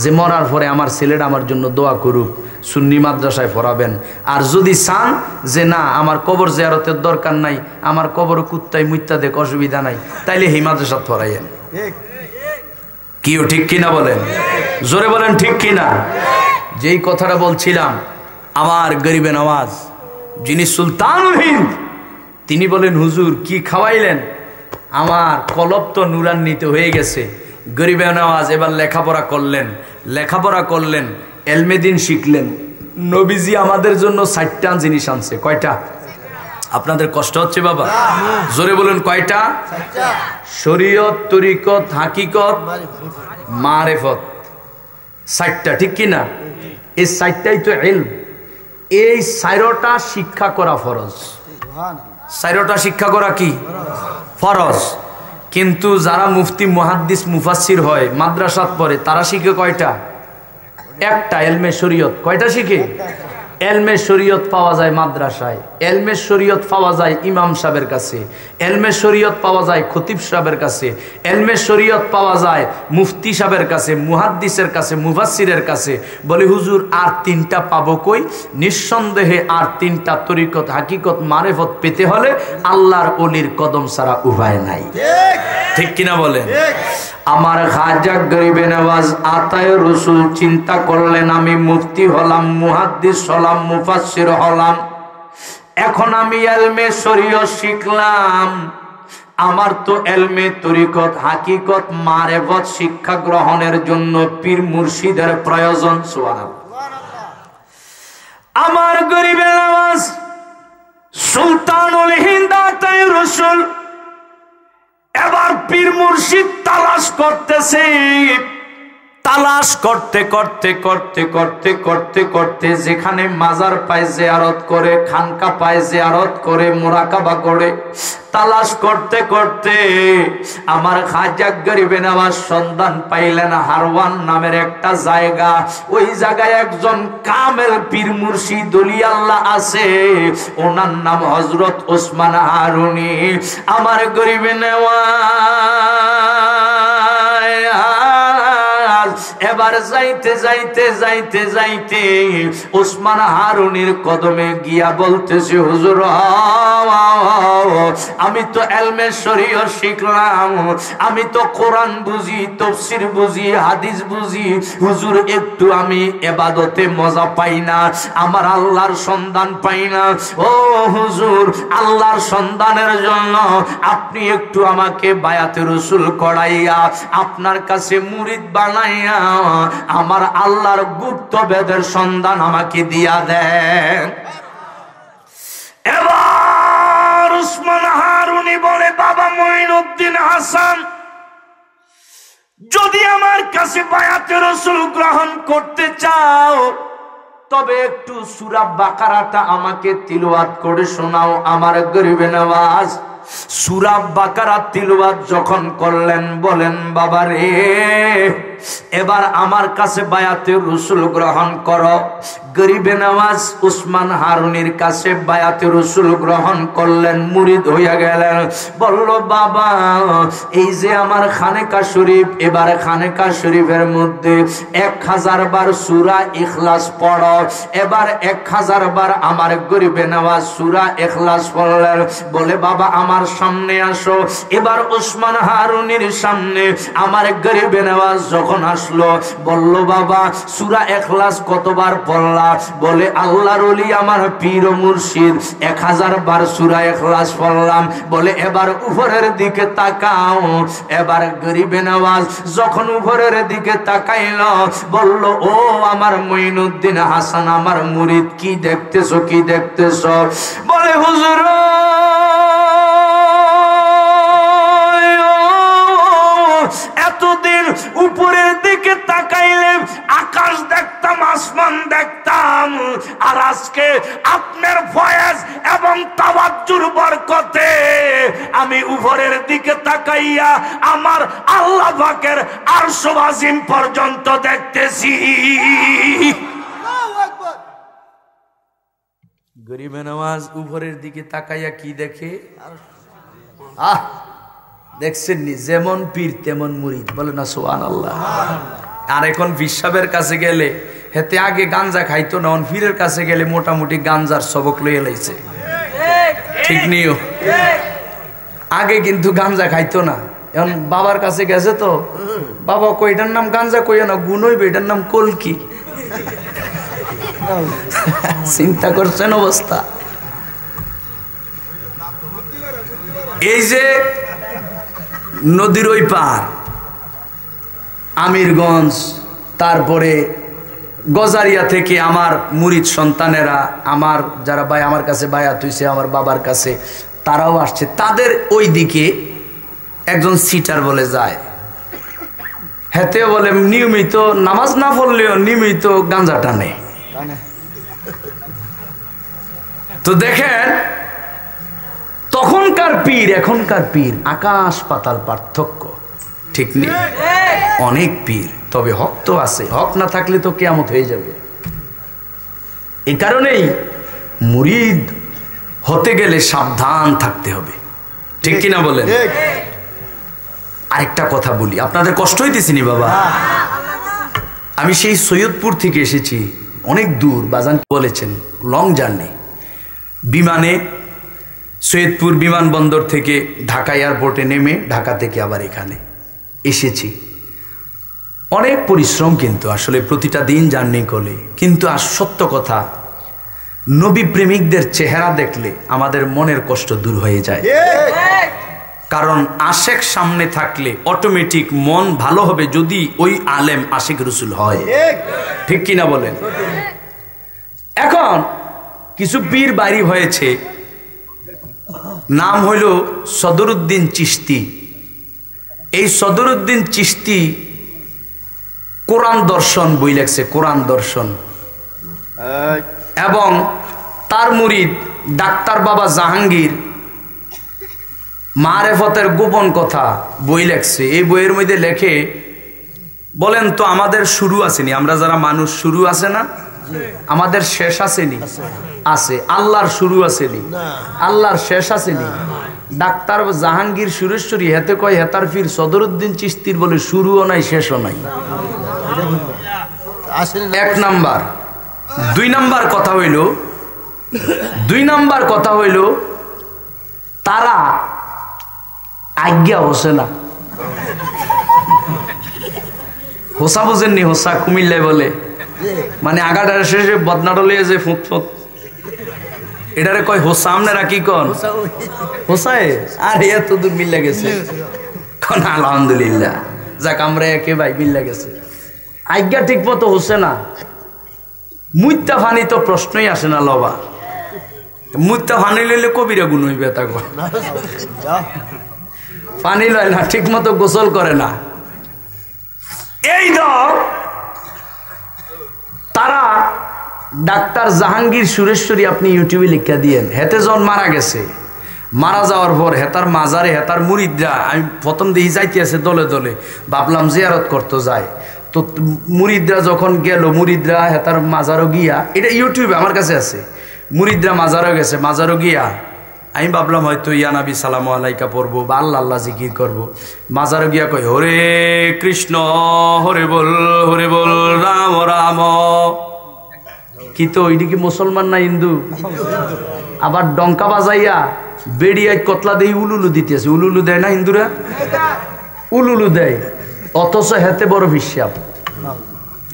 যে মরার পরে আমার ছেলেটা আমার জন্য দোয়া করুক, সুন্নি মাদ্রাসায় পড়াবেন। আর যদি চান যে না আমার কবর জিয়ারতের দরকার নাই, আমার কবর কুত্তায় মুত্তা দেখ অসুবিধা নাই, তাইলে এই মাদ্রাসা পড়াইয়েন। কিও ঠিক কিনা বলেন? জোরে বলেন ঠিক কিনা? যেই কথাটা বলছিলাম, আমার গরিবে নওয়াজ যিনি সুলতানুল হিন্দ তিনি বলেন হুজুর কি খাওয়াইলেন, আমার কলব তো নুরান্বিত হয়ে গেছে। গরিবে নওয়াজ এবার লেখাপড়া করলেন, এলমেদিন শিখলেন। নবীজি আমাদের জন্য 4টা জিনিস আনছে। কয়টা? আপনাদের কষ্ট হচ্ছে বাবা? জোরে বলেন কয়টা? শরীয়ত, তরিকত, হাকিকত, মারেফত, 4টা, ঠিক কিনা? এই 4টাই তো ইলম। এই 4টা শিক্ষা করা ফরজ। 4টা শিক্ষা করা কি ফরজ? কিন্তু যারা মুফতি মুহাদ্দিস মুফাসসির হয় মাদ্রাসাত পড়ে তারা শিখে কয়টা? একটা, এলমে শরীয়ত। কয়টা শিখে? এলমে শরীয়ত পাওয়া যায় মাদ্রাসায়, এলমে শরীয়ত পাওয়া যায় ইমাম সাহেবের কাছে, এলমে শরীয়ত পাওয়া যায় খতিব সাহেবের কাছে, এলমে শরীয়ত পাওয়া যায় মুফতি সাহেবের কাছে, মুহাদ্দিসের কাছে, মুফাসসিরের কাছে। বলে হুজুর আর 3টা পাবো কই? নিঃসন্দেহে আর 3টা তরিকত, হাকিকত, মারেফত পেতে হলে আল্লাহর ওলির কদম ছাড়া উপায় নাই, ঠিক কিনা বলেন? আমার খাজা গরিবে নওয়াজ আতায়ে রসুল চিন্তা করলেন আমি মুফতি হলাম, মুহাদ্দিস হলাম, মুফাসসির হলাম, এখন আমি এলমে শরীয়ত শিখলাম, আমার তো এলমে তরিকত, হাকিকত, মারেফত শিক্ষা গ্রহণের জন্য পীর মুর্শিদের প্রয়োজন। সুবহানাল্লাহ। আমার গরিবে নওয়াজ সুলতানুল হিন্দ আতায়ে রসুল এবার পীর মুর্শিদ তালাশ করতেছে। তালাশ করতে করতে করতে করতে করতে করতে যেখানে মাজার পায় জিয়ারত করে, খানকা পায় জিয়ারত করে, মুরাকাবা করে, তালাশ করতে করতে আমার খাজা গরিবে নওয়াজ সন্ধান পাইলেন হারওয়ান নামের একটা জায়গা। ওই জায়গায় একজন কামেল পীর মুর্শিদ ওলি আল্লাহ আছে, ওনার নাম হযরত ওসমান হারুনি। আমার গরিবে নওয়াজ এবার যাইতে যাইতে যাইতে যাইতে ওসমান হারুনির কদমে গিয়া বলতেছে হুজুর আমি তো এলমে শরীয়ত শিখলাম, আমি তো কোরআন বুঝি, তাফসীর বুঝি, হাদিস বুঝি, হুজুর একটু আমি ইবাদতে মজা পাই না, আমার আল্লাহর সন্ধান পাই না। ও হুজুর আল্লাহর সন্ধানের জন্য আপনি একটু আমাকে বায়াতে রাসূল করাইয়া আপনার কাছে মুরিদ বানাইয়া আমার আল্লাহর গুপ্ত বেদের সন্ধান আমাকে দিয়া দেন। এবার ওসমান হারুনি বলে বাবা মঈনুদ্দিন হাসান, যদি আমার কাছে বায়াতে রাসূল গ্রহণ করতে চাও তবে একটু সূরা বাকারাটা আমাকে তিলাওয়াত করে শোনাও। আমার গরিবে নওয়াজ সূরা বাকারা তিলাওয়াত যখন করলেন বলেন বাবা রে এবার আমার কাছে বায়াতে রসুল গ্রহণ করো। গরিবে নওয়াজ উসমান হারুনির কাছে বায়াতে রসুল গ্রহণ করলেন, মুরিদ হইয়া গেলেন। বলল বাবা এই যে আমার খানেকা শরীফ, এবার খানেকা শরীফের মধ্যে 1000 বার সূরা ইখলাস পড়ো। এবার 1000 বার আমার গরিবে নওয়াজ সূরা ইখলাস পড়লেন। বলে বাবা আমার সামনে আসো। এবার উসমান হারুনির সামনে আমার গরিবে নওয়াজ যখন আসলো, বলল বাবা সূরা ইখলাস কতবার পড়লা? বলে আল্লাহর ওলি আমার পীর ও মুর্শিদ 1000 বার সূরা ইখলাস পড়লাম। বলে এবার উপরের দিকে তাকাও। এবার গরিবে নওয়াজ যখন উপরের দিকে তাকাইল, বলল ও আমার মঈনুদ্দিন হাসান, আমার মুরিদ, কি দেখতেছো কি দেখতেছো? বলে হুজুর এতদিন উপরের দিকে তাকাইলে আকাশ দেখতাম, আসমান দেখতাম, আর আজকে আপনার ফয়েজ এবং তাওয়াজ্জুর বরকতে আমি উপরের দিকে তাকাইয়া আমার আল্লাহ পাকের আরশ আজিম পর্যন্ত দেখতেছি। গরিবে নওয়াজ উপরের দিকে তাকাইয়া কি দেখে? দেখছেন নি, যেমন পীর তেমন মুরিদ, বলে না সুবহানাল্লাহ। আর এখন বিশ্বাবের কাছে গেলে হেতে আগে গাঞ্জা খাইতো না, পীরের কাছে গেলে মোটামুটি গাঞ্জার সবক লইয়া লাইছে। ঠিক নিও, আগে কিন্তু গাঞ্জা খাইতো না, এখন বাবার কাছে গেছে তো বাবা কই এটার নাম গাঞ্জা কইয়া না, গুণ হইবে, এটার নাম কলকি। চিন্তা করছেন অবস্থা। এই যে নদীর ওই পার আমিরগঞ্জ, তারপরে গজারিয়া থেকে আমার মুরিদ সন্তানেরা, আমার যারা ভাই আমার কাছে বায়াত হইছে আমার বাবার কাছে, তারাও আসছে। তাদের ওই দিকে একজন সিটার বলে যায়, হেতে বলে নিয়মিত নামাজ না পড়লেও নিয়মিত গাঁজা টানে। তো দেখেন তখনকার পীর এখনকার পীর আকাশ পাতাল পার্থক্য। ঠিক নেই, অনেক পীর, তবে হক তো আছে, হক না থাকলে তো কিয়ামত হয়ে যাবে। এই কারণেই মুরিদ হতে গেলে সাবধান থাকতে হবে। ঠিক কিনা বলেন? আরেকটা কথা বলি, আপনাদের কষ্ট হইতেছিনি বাবা? আমি সেই সৈয়দপুর থেকে এসেছি, অনেক দূর, বাজান বলেছেন লং জার্নি, বিমানে সৈয়দপুর বিমানবন্দর থেকে ঢাকা এয়ারপোর্টে নেমে ঢাকা থেকে আবার এখানে এসেছি। অনেক পরিশ্রম কিন্তু আসলে প্রতিটা দিন জার্নি করলে, কিন্তু আর সত্য কথা নবী প্রেমিকদের চেহারা দেখলে আমাদের মনের কষ্ট দূর হয়ে যায়। কারণ আশেক সামনে থাকলে অটোমেটিক মন ভালো হবে যদি ওই আলেম আশেক রসুল হয়। ঠিক কিনা বলেন? এখন কিছু পীর বাড়ি হয়েছে, নাম হইল সদরুদ্দিন চিশতি। এই সদরুদ্দিন চিশতি কোরআন দর্শন বই লেখছে, কোরআন দর্শন, এবং তার মুরিদ ডাক্তার বাবা জাহাঙ্গীর মারেফতের গোপন কথা বই লেখছে। এই বইয়ের মধ্যে লেখে, বলেন তো আমাদের শুরু আসেনি, আমরা যারা মানুষ শুরু আছে না, আমাদের শেষ আসেনি? আছে। আল্লাহর শুরু আসেনি, আল্লাহর শেষ আসেনি। ডাক্তার জাহাঙ্গীর সুরেশ্বরী হেতে কয় হেতার ফির সদরুদ্দিন চিশতির বলে শুরুও নাই শেষও নাই। এক নাম্বার। দুই নাম্বার কথা হইল তারা আজ্ঞা হোসে না। হোসা বুঝেননি? হোসা কুমিল্লায় বলে, মানে আগাটার শেষে বদনাটলে যে ফুট ফুট, এটারে কয় হোসা। আপনারা কি কন? হোসায়। আর এত দূর মিল্লা গেছে, আলহামদুলিল্লাহ, যাক আমরা একে ভাই মিল্লা গেছে। আজ্ঞা ঠিক মতো হোসে না, মুইতা ফানি তো প্রশ্নই আসে না। লবা মুইতা ফানি লইলে কবিরা গুণ হইবে, তা পানি লয় না, ঠিক মতো গোসল করে না। এই তারা ডাক্তার জাহাঙ্গীর সুরেশ্বরী আপনি ইউটিউবে লিখা দিয়েন, হেতে জন মারা গেছে। মারা যাওয়ার পর হেতার মাজারে হেতার মুরিদরা, আমি প্রথম দিকে যাইতে আছে দলে দলে, ভাবলাম জিয়ারত করতে যায়। তো মুরিদরা যখন গেল, মুরিদরা হেতার মাজারও গিয়া, এটা ইউটিউবে আমার কাছে আছে, মুরিদরা মাজারও গেছে, মাজারও গিয়া আমি ভাবলাম হয়তো ইয়া নবী সালামু আলাইকা পড়বো বা আল্লাহ আল্লাহ জিকির করবো। মাজারও গিয়া কই হরে কৃষ্ণ হরে বল রাম রাম। কি তো ওইটি কি মুসলমান না হিন্দু? আবার ডঙ্কা বাজাইয়া বেড়িয়ায় কতলা দিয়ে উলুলু দিতেছে। উলুলু দেয় না হিন্দুরা? উলুলু দেয়, অথচ হেতে বড় বিশ্বাস।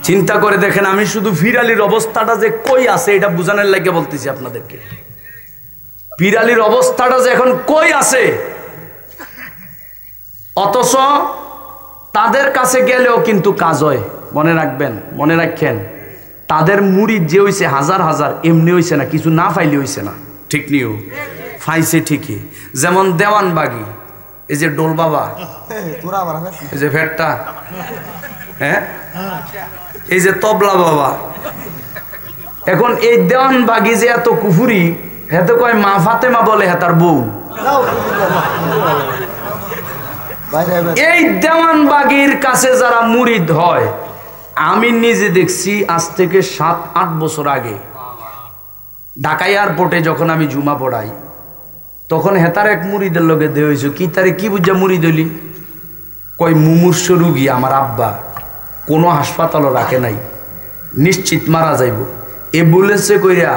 চিন্তা করে দেখেন, আমি শুধু ফিরালির অবস্থাটা যে কই আছে এটা বুঝানোর লাগে বলতেছি আপনাদেরকে। পিরালির অবস্থাটা যে এখন কই আছে, অথচ তাদের কাছে গেলেও কিন্তু কাজ হয়। মনে রাখবেন, মনে রাখেন, তাদের মুরিদ যে হইছে হাজার হাজার, এমনি হইছে না, কিছু না ফাইলে হইছে না। ঠিক নিও ফাইছে ঠিকই। যেমন দেওয়ানবাগি, এই যে ডোল বাবা, এই যে ভেটটা, হ্যাঁ, এই যে তবলা বাবা। এখন এই দেওয়ানবাগি যে এত কুফুরি, হেতে কয় মা ফাতেমা বলে হেতার বউ। এই দেওয়ানবাগির কাছে যারা মুরিদ হয়, আমি নিজে দেখছি আজ থেকে 7-8 বছর আগে ঢাকা এয়ারপোর্টে যখন আমি জুমা পড়াই, তখন হেতার এক মুরিদের লগে দেওয়া হয়েছে। কি তারে কি বুঝা মুরিদ হইলি? কয় মুমূর্ষ রুগী আমার আব্বা, কোনো হাসপাতালও রাখে নাই, নিশ্চিত মারা যাইব, এ বলেছে কইরা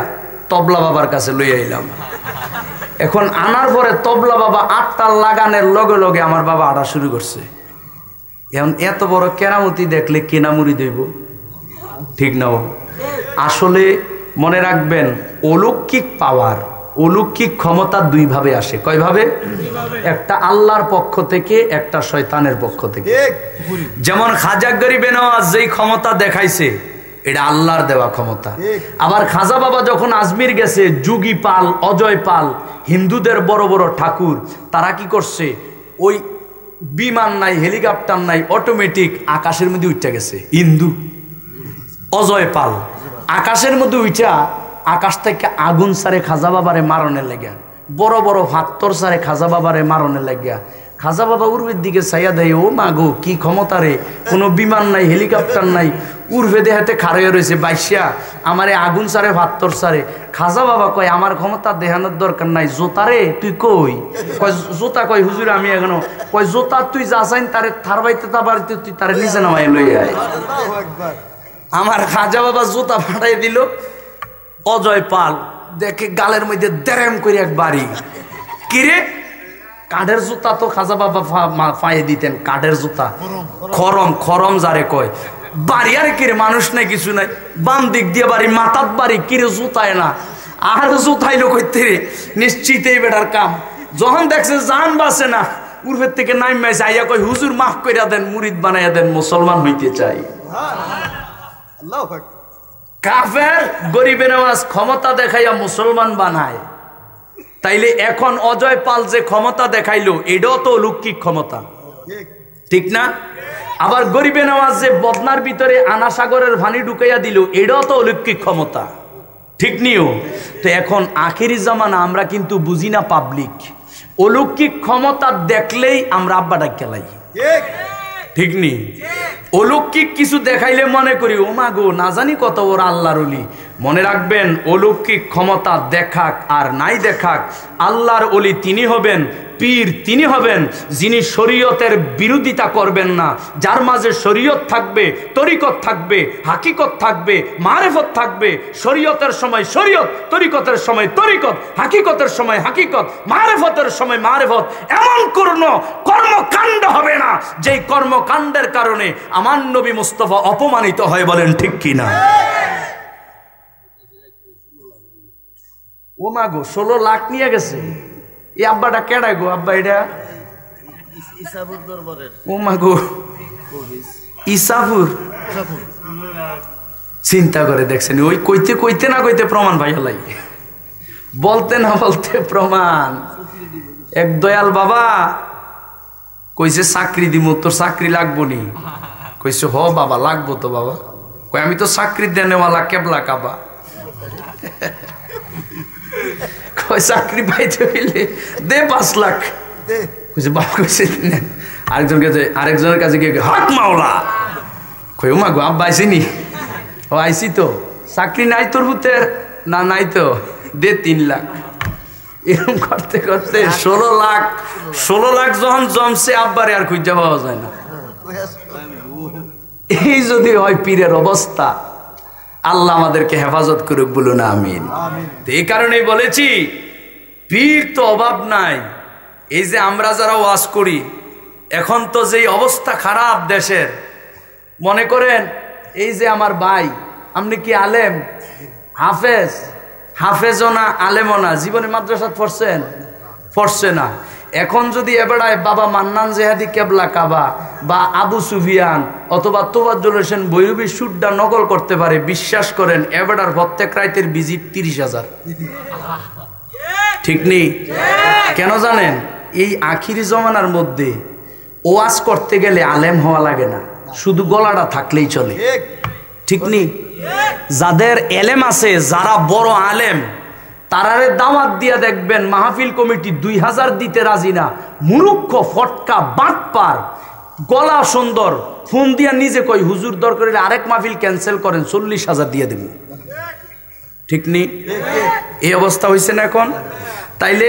তবলা বাবার কাছে লই আইলাম। এখন আনার পরে তবলা বাবা 8টা লাগানের লগে লগে আমার বাবা আটা শুরু করছে। এখন এত বড় কেরামতি দেখলে কেনা মুড়ি দেব? ঠিক না? আসলে মনে রাখবেন, অলৌকিক পাওয়ার, অলৌকিক ক্ষমতা দুই ভাবে আসে। কয় ভাবে? একটা আল্লাহর পক্ষ থেকে, একটা শয়তানের পক্ষ থেকে। যেমন খাজা গরিবে নওয়াজ যেই ক্ষমতা দেখাইছে, এটা আল্লাহর দেওয়া ক্ষমতা। আবার খাজা বাবা যখন আজমির গেছে, যুগী পাল, অজয় পাল, হিন্দুদের বড় বড় ঠাকুর, তারা কি করছে, ওই বিমান নাই, হেলিকপ্টার নাই, অটোমেটিক আকাশের মধ্যে উঠতে গেছে। হিন্দু অজয় পাল আকাশের মধ্যে উঠা, আকাশ থেকে আগুন সারে খাজা বাবারে মারণের লাগিয়া, বড় বড় ভাত্তর সারে খাজা বাবারে মারণের লাগিয়া। খাজা বাবা উর্বের দিকে ছাইয়া দেয়, ও মা গো কি ক্ষমতা রে, কোনো বিমান নাই, হেলিকপ্টার নাই, উর্বে দেহাতে খাড়াইয়া রয়েছে বাইশা, আমারে আগুন সারে ভাত্তর সারে। খাজা বাবা কয় আমার ক্ষমতা দেহানোর দরকার নাই, জোতারে তুই কই? কয় জোতা। কয় হুজুর আমি এখনো। কয় জোতা তুই যা চাইন তারে থার বাইতে তা বাড়িতে তুই তারে নিচে নামাই লই আয়। আমার খাজা বাবা জোতা ফাটাই দিল। অজয় পাল দেখে গালের মধ্যে দেরেম করে এক বাড়ি। কিরে, কাঠের জুতা তো খাজা বাবা পায়ে দিতেন, কাঠের জুতা, খরম, খরম যারে কয়। বাড়ি আর কিরে, মানুষ নাই, কিছু নাই, বাম দিক দিয়ে বাড়ি, মাথাত বাড়ি, কিরে জুতায় না। আর জুতাইলো কইতে রে, নিশ্চিত এই বেটার কাম। যখন দেখছে জান বাঁচে না, উর্ফের থেকে নাইমাইছে, আইয়া কয় হুজুর মাফ কইরা দেন, মুরিদ বানাইয়া দেন, মুসলমান হইতে চাই। কাফের গরিবে নওয়াজ ক্ষমতা দেখাইয়া মুসলমান বানায়। তাইলে এখন অজয় পাল যে ক্ষমতা দেখাইলো, এটাও তো অলৌকিক ক্ষমতা, ঠিক না? আবার গরিবে নওয়াজ যে বদনার ভিতরে আনাসাগরের ভানি ঢুকাইয়া দিল, এটাও তো অলৌকিক ক্ষমতা, ঠিক নিও? তো এখন আখেরি জামানা, আমরা কিন্তু বুঝি না পাবলিক, অলৌকিক ক্ষমতা দেখলেই আমরা আব্বাটা খেলাই, ঠিক নি? অলৌকিক কিছু দেখাইলে মনে করি ও মা গো, না জানি কত বড় আল্লাহর ওলি। মনে রাখবেন, অলৌকিক ক্ষমতা দেখাক আর নাই দেখাক, আল্লাহর ওলি তিনি হবেন, পীর তিনি হবেন যিনি শরীয়তের বিরোধিতা করবেন না, যার মাঝে শরীয়ত থাকবে, তরিকত থাকবে, হাকিকত থাকবে, মারেফত থাকবে। শরীয়তের সময় শরীয়ত, তরিকতের সময় তরিকত, হাকিকতের সময় হাকিকত, মারেফতের সময় মারেফত। এমন কোনো কর্মকাণ্ড হবে না যেই কর্মকাণ্ডের কারণে আমার নবী মুস্তাফা অপমানিত হয়। বলেন ঠিক কিনা? ও মা গো, 16 লাখ নিয়ে গেছে। এই আব্বাটা কেডায় গো? আব্বা এটা ও মা গো, ইসাপুর। চিন্তা করে দেখছেন, ওই কইতে কইতে না কইতে প্রমাণ ভাই হলাই, বলতে না বলতে প্রমাণ। এক দয়াল বাবা কইছে চাকরি দিব, তোর চাকরি লাগবো নি? কইছে হ বাবা লাগবো তো বাবা। কই আমি তো চাকরি দেনেওয়ালা কেবলা কাবা। কই চাকরি পাইতে হইলে দে 5 লাখ। কইছে বাবা, কইছে আরেকজনের কাছে গিয়ে হক মাওলা। কই ও মা গো আব্বা আইসিনি? ও আইসি তো। চাকরি নাই তোর ভূতের? না নাই তো, দে 3 লাখ। এরকম করতে করতে 16 লাখ যখন জমছে আব্বারে আর খুঁজে পাওয়া যায় না। এই যদি হয় পীরের অবস্থা, আল্লাহ আমাদেরকে হেফাজত করুক, বলুন আমিন। এই কারণেই বলেছি পীর তো অভাব নাই। এই যে আমরা যারা ওয়াজ করি, এখন তো যেই অবস্থা খারাপ দেশের, মনে করেন এই যে আমার ভাই, আপনি কি আলেম? হাফেজও না, আলেমও না, জীবনে মাদ্রাসা পড়ছেন? পড়ছে না। এখন যদি এবারে বাবা মান্নান জেহাদি কেবলা কাবা বা আবু সুফিয়ান অথবা তোফাজ্জল হোসেন বৈরবীর সুরটা নকল করতে পারে, বিশ্বাস করেন এবারের প্রত্যেক রাইতের ভিজিট 30,000। ঠিক নেই? কেন জানেন? এই আখিরি জমানার মধ্যে ওয়াজ করতে গেলে আলেম হওয়া লাগে না, শুধু গলাটা থাকলেই চলে। ঠিক নেই? যাদের এলেম আছে, যারা বড় আলেম, তারারে দাওয়াত দিয়ে দেখবেন মাহফিল কমিটি 2000 দিতে রাজি না। মুরুক্ষ, ফটকা, বাটপার, গলা সুন্দর, ফোন দিয়া নিজে কই হুজুর দরকার হলে আরেক মাহফিল ক্যান্সেল করেন, 40,000 দিয়ে দেব। ঠিক নেই? এই অবস্থা হয়েছে না এখন। তাইলে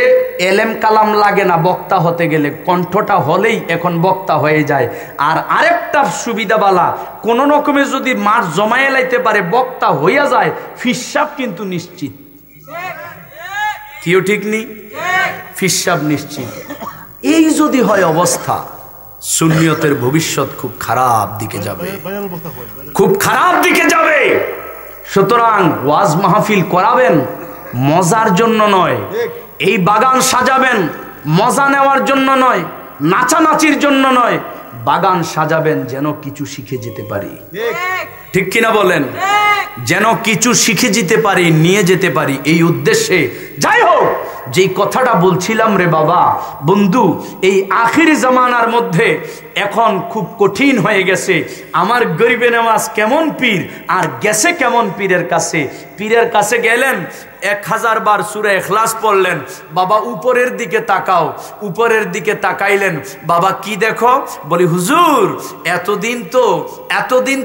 এলেম কালাম লাগে না বক্তা হতে গেলে, কণ্ঠটা হলেই এখন বক্তা হয়ে যায়। আর আরেকটা সুবিধাবালা, কোন রকমে যদি মাঠ জমায়ে লাইতে পারে বক্তা হইয়া যায়, ফিসাব কিন্তু নিশ্চিত। কেউ ঠিক নেই? ফিসাব নিশ্চিত। এই যদি হয় অবস্থা, সুন্নিয়তের ভবিষ্যৎ খুব খারাপ দিকে যাবে, খুব খারাপ দিকে যাবে। সুতরাং ওয়াজ মাহফিল করাবেন মজার জন্য নয়, এই বাগান সাজাবেন মজা নেওয়ার জন্য নয়, নাচানাচির জন্য নয়, বাগান সাজাবেন যেন কিছু শিখে যেতে পারি। ঠিক কিনা বলেন? যেন কিছু শিখে যেতে পারি, নিয়ে যেতে পারি, এই উদ্দেশ্যে। যাই হোক, যেই কথাটা বলছিলাম রে বাবা বন্ধু, এই আখিরি জামানার মধ্যে এখন খুব কঠিন হয়ে গেছে। আমার গরিবে নামাজ কেমন পীর আর গেছে কেমন পীরের কাছে। পীরের কাছে গেলেন, 1000 বার সূরা ইখলাস পড়লেন, বাবা উপরের দিকে তাকাও। উপরের দিকে তাকাইলেন, বাবা কি দেখো? বলি হুজুর এতদিন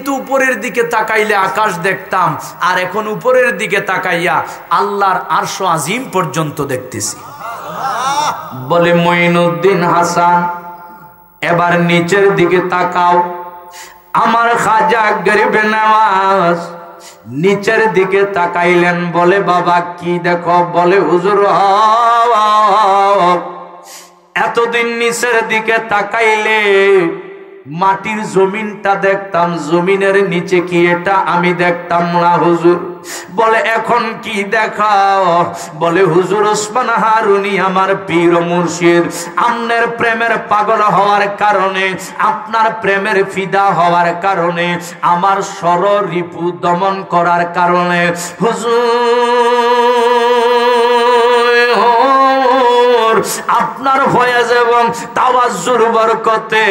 তো উপরের দিকে তাকাইলে আকাশ দেখতাম, আর এখন উপরের দিকে তাকাইয়া আল্লাহর আরশ আজিম পর্যন্ত দেখতেছি। বলে মঈনুদ্দিন হাসান এবার নিচের দিকে তাকাও। আমার খাজা গরিবে নওয়াজ নিচের দিকে তাকাইলেন, বলে বাবা কি দেখো? বলে হুজুর এতদিন নিচের দিকে তাকাইলে মাটির জমিনটা দেখতাম, জমিনের নিচে কি এটা আমি দেখতাম না হুজুর। বলে এখন কি দেখাও? বলে হুজুর ওসমান হারুনি আমার পীর ও মুর্শিদ, আপনার প্রেমের পাগল হওয়ার কারণে, আপনার প্রেমের ফিদা হওয়ার কারণে, আমার ষড়রিপু দমন করার কারণে হুজুর আপনার ফয়েজ এবং তাওয়াজ্জুর বরকতে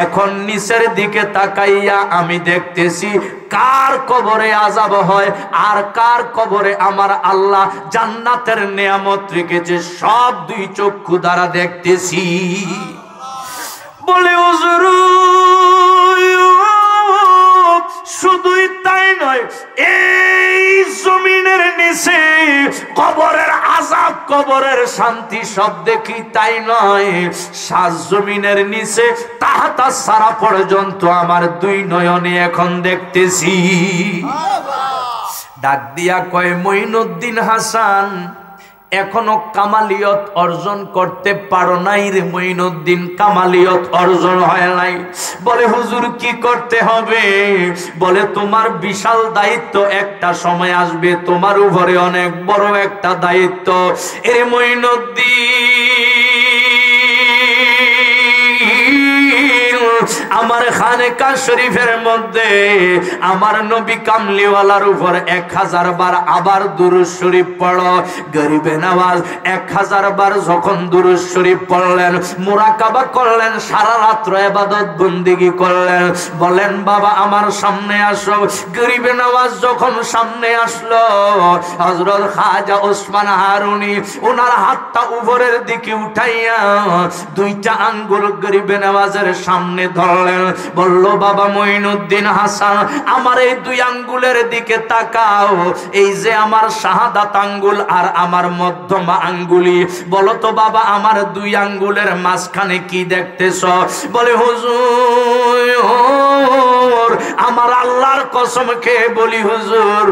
এখন নিচের দিকে তাকাইয়া আমি দেখতেছি কার কবরে আযাব হয় আর কার কবরে আমার আল্লাহ জান্নাতের নিয়ামত রেখেছে, সব 2 চক্ষু দ্বারা দেখতেছি। বলে হুজুর শুধুই তাই নয়, এই জমিনের নিচে কবরের আযাব, কবরের শান্তি সব দেখি, তাই নয় 7 জমিনের নিচে তাহাতা সারা পর্যন্ত আমার 2 নয়নে এখন দেখতেছি। ডাক দিয়া কয় মঈনুদ্দিন হাসান এখনো কামালিয়ত অর্জন করতে পারো নাই রে মঈনুদ্দিন, কামালিয়ত অর্জন হয় নাই। বলে হুজুর কি করতে হবে? বলে তোমার বিশাল দায়িত্ব, একটা সময় আসবে তোমার উপরে অনেক বড় একটা দায়িত্ব। এ মঈনুদ্দিন আমার খানেকা শরীফের মধ্যে আমার নবী কামলিওয়ালার উপর 1000 বার আবার দুরূদ শরীফ পড়ো। গরিবে নওয়াজ 1000 বার যখন দুরূদ শরীফ পড়লেন, মুরাকাবা করলেন, সারা রাত ইবাদত বন্দেগী করলেন। বলেন বাবা আমার সামনে আসো। গরিবে নওয়াজ যখন সামনে আসলো, হযরত খাজা ওসমান হারুনি ওনার হাতটা উপরের দিকে উঠাইয়া 2টা আঙ্গুল গরিবে নওয়াজের সামনে ধরলেন। বলেন, বলল বাবা মঈনুদ্দিন হাসান আমার এই দুই আঙ্গুলের দিকে তাকাও, এই যে আমার শাহাদাত আঙ্গুল আর আমার মধ্যমা আঙ্গুলি, বলো তো বাবা আমার দুই আঙ্গুলের মাঝখানে কি দেখতেছ? বলে হুজুর আমার আল্লাহর কসম খেয়ে বলি হুজুর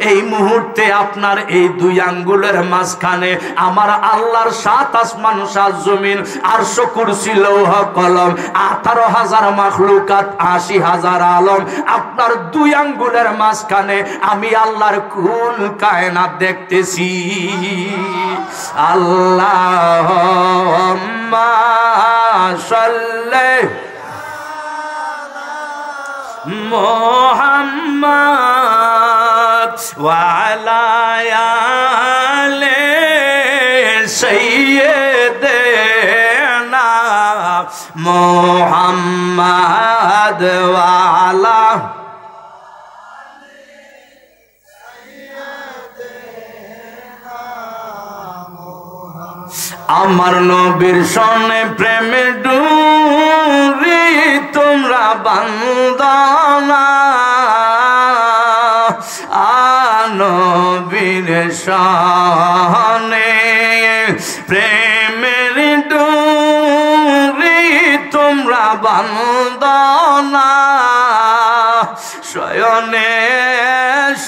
এই মুহূর্তে আপনার এই দুই আঙ্গুলের মাঝখানে আমার আল্লাহর 7 আসমান 7 জমিন আরশ কুরসি লৌহ কলম 18,000 মাখলুকাত 80,000 আলম আপনার দুই আঙ্গুলের মাঝখানে আমি আল্লাহর কুল কায়নাত দেখতেছি। আল্লাহুম্মা সাল্লি মুহাম্মাদ ওয়া আলা আলি সাইয়্যিদিনা মুহাম্মাদ ওয়া আলা আমার নবীর সনে প্রেমে ডুরি তোমরা বান্দনা নবীর সনে প্রেমের ডুরি তোমরা বান্দনা শয়নে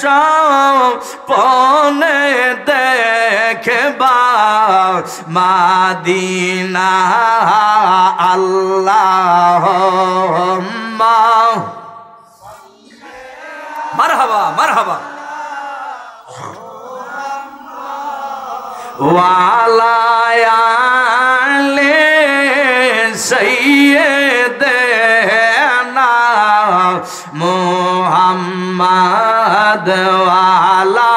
স্বপ্নে দেখবা মাদিনা আল্লাহুম্মা মারহাবা মারহাবা ওয়া আলা আলি সাইয়্যিদিনা মুহাম্মাদ ওয়া আলা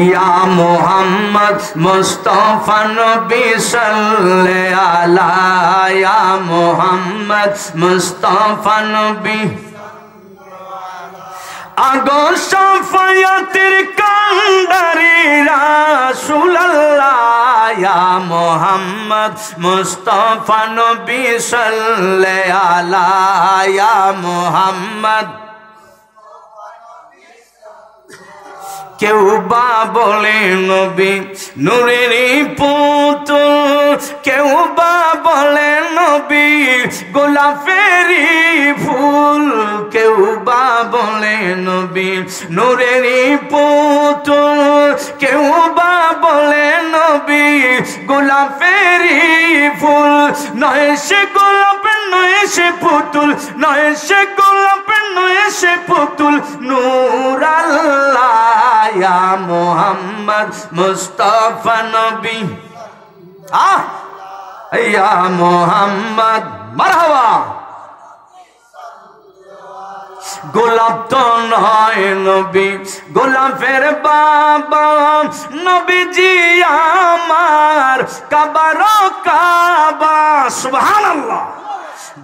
ইয়া মুহাম্মদ মুস্তাফা নবী সাল্লাল্লাহু আলা ইয়া মুহাম্মদ মুস্তাফা নবী আগো শাফায়াতের কান্ডারি রাসূলুল্লাহ ইয়া মুহাম্মদ মুস্তাফা নবী সাল্লাল্লাহু আলা ইয়া মুহাম্মদ কেউ বা বলে নবী নূরের পুতুল, কেউ বা বলে নবী গোলাপের ফুল, কেউ বা বলে নবী নূরের পুতুল, কেউ বা বলে নবী গোলাপের ফুল। নয় সে গোলাপের নয় সে পুতুল, নয় সে গোলাপের নয় সে পুতুল, নূর আল্লাহ ইয়া মুহাম্মদ মুস্তাফা নবী ইয়া মুহাম্মদ মারহাবা। গোলাপ তো নয় নবী গোলাপের বাবা নবীজি আমার কাবার কাবা সুবহানাল্লাহ।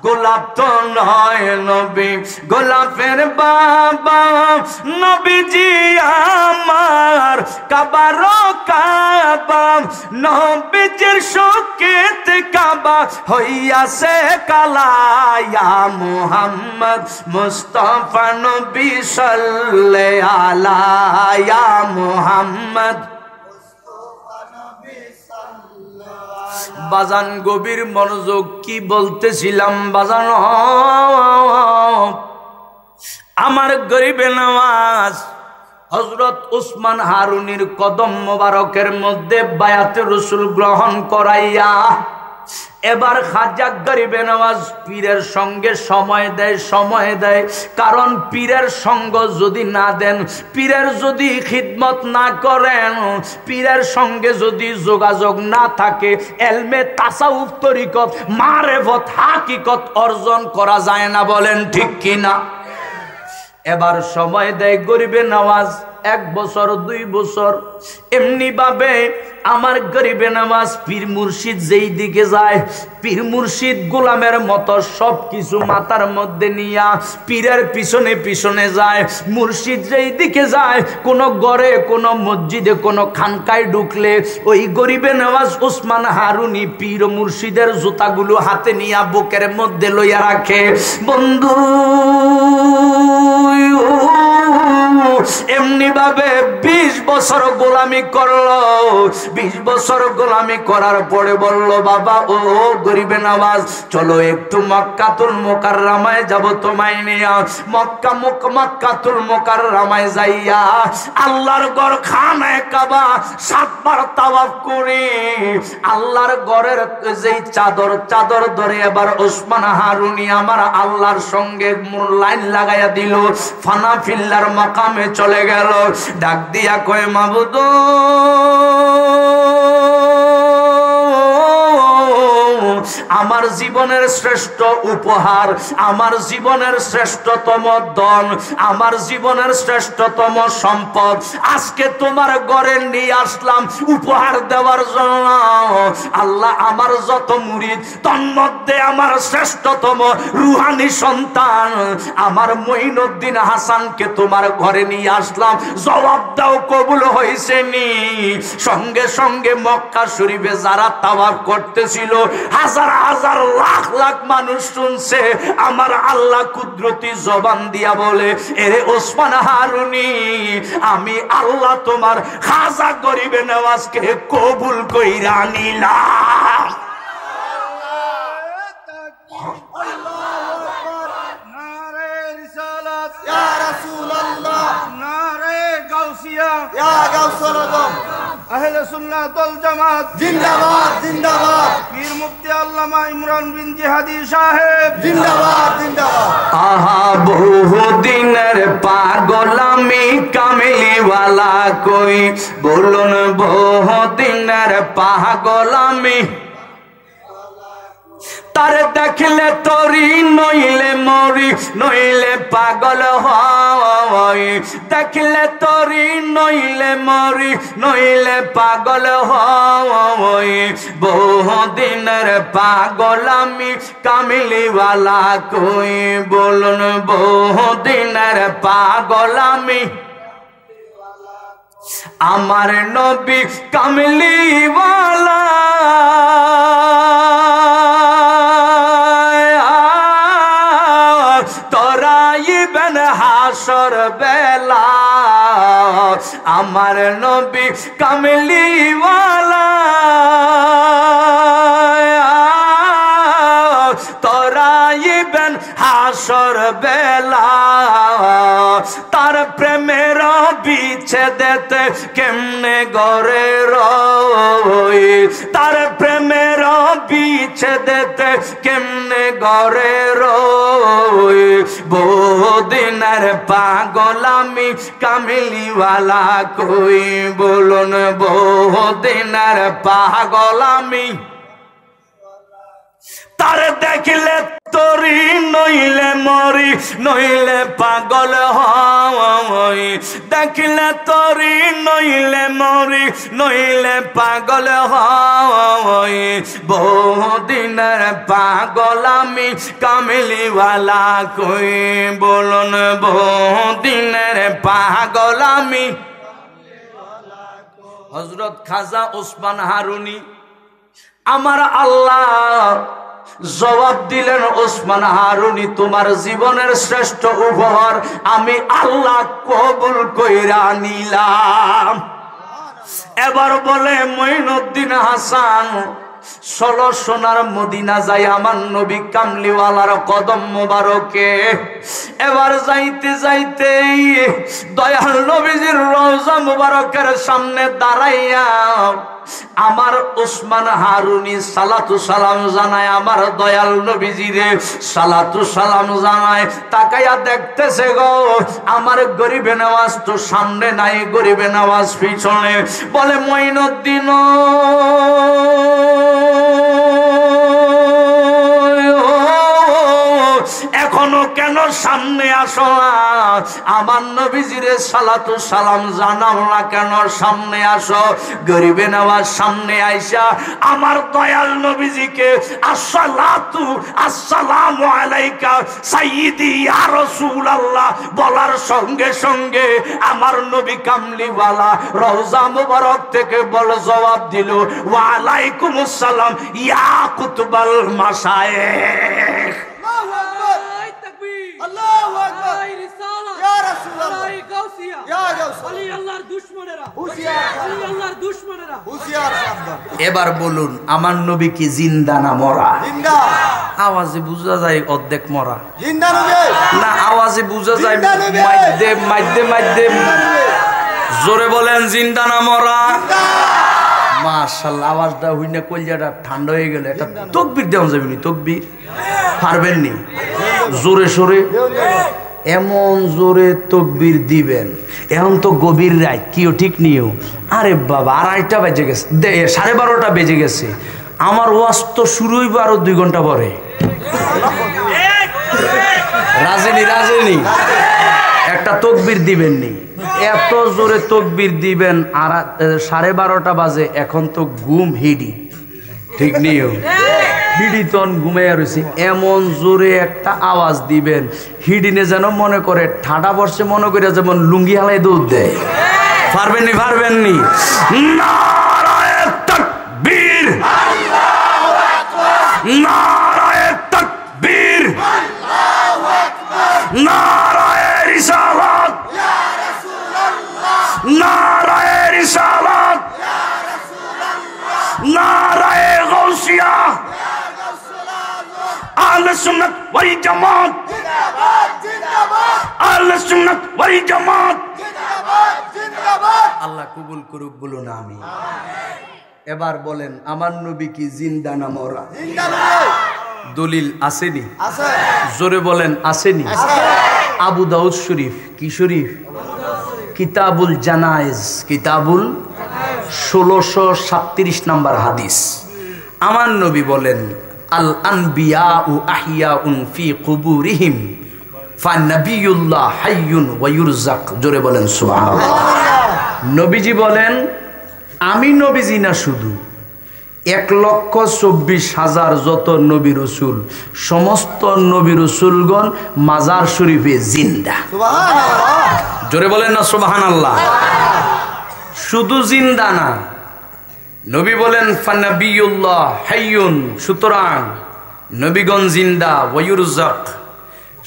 গোলাপ তো নয় নবী গোলাপের বাবা নবীজি আমার কাবার কাবা, নবীজির শোকেত কাবা হইয়াছে কালা ইয়া মুহাম্মদ মুস্তাফা নবী সাল্লাল্লাহু আলা ইয়া মুহাম্মদ। বাজান গভীর মনোযোগ, কি বলতেছিলাম বাজান? আমার গরিবে নওয়াজ হযরত উসমান হারুনির কদম মোবারকের মধ্যে বায়াতে রাসূল গ্রহণ করাইয়া এবার খাজা গরিবে নওয়াজ পীরের সঙ্গে সময় দেয়, কারণ পীরের সঙ্গ যদি না দেন, পীরের যদি খিদমত না করেন, পীরের সঙ্গে যদি যোগাযোগ না থাকে, এলমে তাসাউফ তরিকত মারেফত হাকিকত অর্জন করা যায় না। বলেন ঠিক কিনা? এবার সময় দেয় গরিবে নওয়াজ 1 বছর 2 বছর এমনি ভাবে আমার গরিবে নওয়াজ পীর মুর্শিদ যেই দিকে যায় পীর মুর্শিদ গোলামের মতো সব কিছু মাথার মধ্যে নিয়া পীরের পিছনে পিছনে যায়। মুর্শিদ যেই দিকে যায় কোন ঘরে কোন মসজিদে কোন খানকায় ঢুকলে ওই গরিবে নওয়াজ ওসমান হারুনি পীর মুর্শিদের জুতাগুলো হাতে নিয়া বুকের মধ্যে লইয়া রাখে। বন্ধু এমনি ভাবে 20 বছর গোলামি করলো। 20 বছর গোলামি করার পরে বলল বাবা ও গরিবে নওয়াজ চলো একটু মক্কাতুল মুকাররমায় যাব তোমায় নিয়া। মক্কাতুল মুকাররমায় যাইয়া আল্লাহর ঘর খানায়ে কাবা 7 বার তাওয়াফ করি। আল্লাহর ঘরের যেই চাদর ধরে এবার ওসমান হারুনি আমার আল্লাহর সঙ্গে লাইন লাগাইয়া দিল। ফানা ফিল্লার মাকামে চলে গেল। ডাক দিয়া কয় মাবুদ আমার জীবনের শ্রেষ্ঠ উপহার, আমার জীবনের শ্রেষ্ঠতম ধন, আমার জীবনের শ্রেষ্ঠতম সম্পদ আজকে তোমার ঘরে নিয়ে আসলাম উপহার দেওয়ার জন্য। আল্লাহ আমার যত মুরিদ তন্মধ্যে আমার শ্রেষ্ঠতম রুহানি সন্তান আমার মঈনুদ্দিন হাসানকে তোমার ঘরে নিয়ে আসলাম। জবাব দাও কবুল হয়েছে নি? সঙ্গে সঙ্গে মক্কা শরীফে যারা তাওয়াফ করতেছিল হাজার হাজার লাখ লাখ মানুষ শুনছে। আমার আল্লাহ কুদরতি জবান দিয়া বলে এরে ওসমান হারুনি আমি আল্লাহ তোমার খাজা গরিবে নওয়াজকে কবুল কইরা নিলাম। আহলে সুন্নাত ওয়াল জামাত জিন্দাবাদ জিন্দাবাদ। পীর মুফতি আল্লামা ইমরান বিন জিহাদি সাহেব জিন্দাবাদ জিন্দাবাদ। আহা বহু দিনের পাগল আমি কামিলিওয়ালা কই বলুন বহু দিনের পাগল আমি তারে দেখলে তরি নইলে মরি নইলে পাগল হয়। দেখলে তরি নইলে মরি নইলে পাগল হয়। বহু দিনের পাগল আমি কামিলিওয়ালা কই বলুন বহু দিনের পাগল আমি আমার নবী কামিলিওয়ালা তোরাইবেন হাসর বেলা। আমার নবী কামিলিওয়ালা তোরাইবেন হাসর বেলা। তার প্রেমের বিচ্ছেদেতে কেমনে গরে রই, তার প্রেমের বিচ্ছেদেতে কেমনে গরে রই। বহুদিনের পাগল আমি কামিলিওয়ালা কই বলুন বহুদিনের পাগল আমি তার দেখলে তরি নইলে মরি নইলে পাগল হই। দেখলে তরি নইলে মরি নইলে পাগল হই। বহুদিনের পাগল আমি কামিলিওয়ালা কই বলুন বহুদিনের পাগল আমি। হযরত খাজা ওসমান হারুনি আমার আল্লাহ জবাব দিলেন ওসমান হারুনি তোমার জীবনের শ্রেষ্ঠ উপহার আমি আল্লাহ কবুল কইরা নিলাম। এবার বলে মঈনুদ্দিন হাসান চলো সোনার মদিনা যাই আমার নবী কামলিওয়ালার কদম মোবারকে। এবার যাইতে যাইতে দয়াল নবীজির রওজা মোবারকের সামনে দাঁড়াইয়া আমার ওসমান হারুনি সালাতু সালাম জানায় আমার দয়াল নবীজিরে সালাতু সালাম জানায়। তাকাইয়া দেখতেছে গো আমার গরিবে নওয়াজ তো সামনে নাই, গরিবে নওয়াজ পিছনে। বলে মঈনুদ্দিন এখনো কেন সামনে আসো না, আমার নবীজির সালাতু সালাম জানাও না কেন, সামনে আসো। গরিবে নওয়াজ সামনে আইসা আমার দয়াল নবীজিকে আসসালাতু আসসালামু আলাইকা সাইয়্যিদি ইয়া রাসূলুল্লাহ বলার সঙ্গে সঙ্গে আমার নবী কামলিওয়ালা রওজা মুবারক থেকে বল জবাব দিল, ওয়া আলাইকুমুস সালাম ইয়া কুতুবাল মাশায়েখ। আল্লাহু আকবার। ইয়া রাসূলুল্লাহ, ইয়া গাউসিয়া, আলী আল্লাহর দুশমনেরা হুঁশিয়ার, আলী আল্লাহর দুশমনেরা হুঁশিয়ার, সাবধান। এবার বলুন আমার নবী কি জিন্দা না মরা? জিন্দা। আওয়াজে বোঝা যায় অর্ধেক মরা। জিন্দা নবী না, আওয়াজে বোঝা যায় মাইদে। জোরে বলেন জিন্দা না মরা? মাশাআল্লাহ, আওয়াজটা হইনা কলজাটা ঠান্ডা হয়ে গেল। এটা তাকবীর দেওয়া যাবে নি? তাকবীর পারবেন নি? জোরে সোরে এমন জোরে তাকবীর দিবেন। এখন তো গভীর রাত, কিও ঠিক নিও। আরে বাবা, 2:30 বেজে গেছে, 12:30 বেজে গেছে। আমার ওয়াজ তো শুরু হইব আরো 2 ঘন্টা পরে। রাজনী একটা তাকবীর দিবেন নি? এত জোরে তাকবীর দিবেন। আর 12:30 বাজে, এখন তো ঘুম হিডি, ঠিক নিও। হিডি তন ঘুমাইয়া রয়েছে, এমন জোরে একটা আওয়াজ দিবেন হিডিনে যেন মনে করে ঠাডা বর্ষে, মনে করে যেমন লুঙ্গি হালাই দৌড় দেয়। পারবেন নি? নারায়ে তাকবীর, আল্লাহু আকবার, নারায়ে তাকবীর, আল্লাহু আকবার, নারায়ে রিসালাত, ইয়া রাসূলুল্লাহ, নারায়ে রিসালাত, ইয়া রাসূলুল্লাহ, নারায়ে গাউসিয়া, আহলে সুন্নাত ওয়াল জামাত জিন্দাবাদ, জিন্দাবাদ, আহলে সুন্নাত ওয়াল জামাত জিন্দাবাদ, জিন্দাবাদ। আল্লাহ কবুল করুক, বলুন আমিন। এবার বলেন আমার নবী কি জিন্দা না মরা? জিন্দা নবী। দলিল আসেনি? আছে। জোরে বলেন আসেনি? আছে। আবু দাউদ শরীফ, কি শরীফ? কিতাবুল জানায়েজ, কিতাবুল 1637 নম্বর হাদিস। আমার নবী বলেন আল আনবিয়াউ আহিয়াউন ফি কুবুরিহিম ফানাবিয়ুল্লাহ হাইয়ুন ওয়া ইউরযাক। জোরে বলেন সুবহানাল্লাহ। নবীজি বলেন আমি নবীজি না, শুধু 1,24,000 যত নবী রাসূল, সমস্ত নবী রাসূলগণ মাজার শরীফে জিন্দা। সুবহানাল্লাহ। জোরে বলেন না সুবহানাল্লাহ। শুধু জিন্দা না, নবী বলেন ফানাবিয়ুল্লাহ হাইয়ুন, সুতরাং নবীগণ জিন্দা, ওয়া ইউরযাক।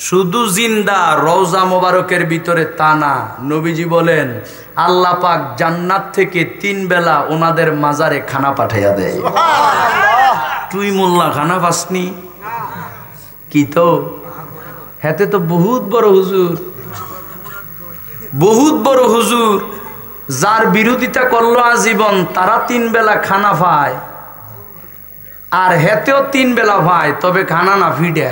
শুধু জিন্দা রওজা মোবারকের ভিতরে তা না, নবীজি বলেন আল্লাহ পাক জান্নাত থেকে 3 বেলা ওনাদের মাজারে খানা পাঠাইয়া দেয়। সুবহানাল্লাহ। তুই মোল্লা খানা পাসনি? কি তো হেতে তো বহুত বড় হুজুর, বহুত বড় হুজুর। যার বিরোধিতা করলো আজীবন, তারা 3 বেলা খানা পায়, আর হেতেও 3 বেলা পায়, তবে খানা না ফিডে।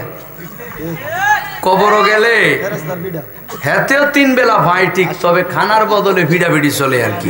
কবরও গেলে ফেরেশতার বিডা। হেতেও 3 বেলা পায় ঠিক, তবে খানার বদলে ভিড়াভিড়ি চলে আর কি।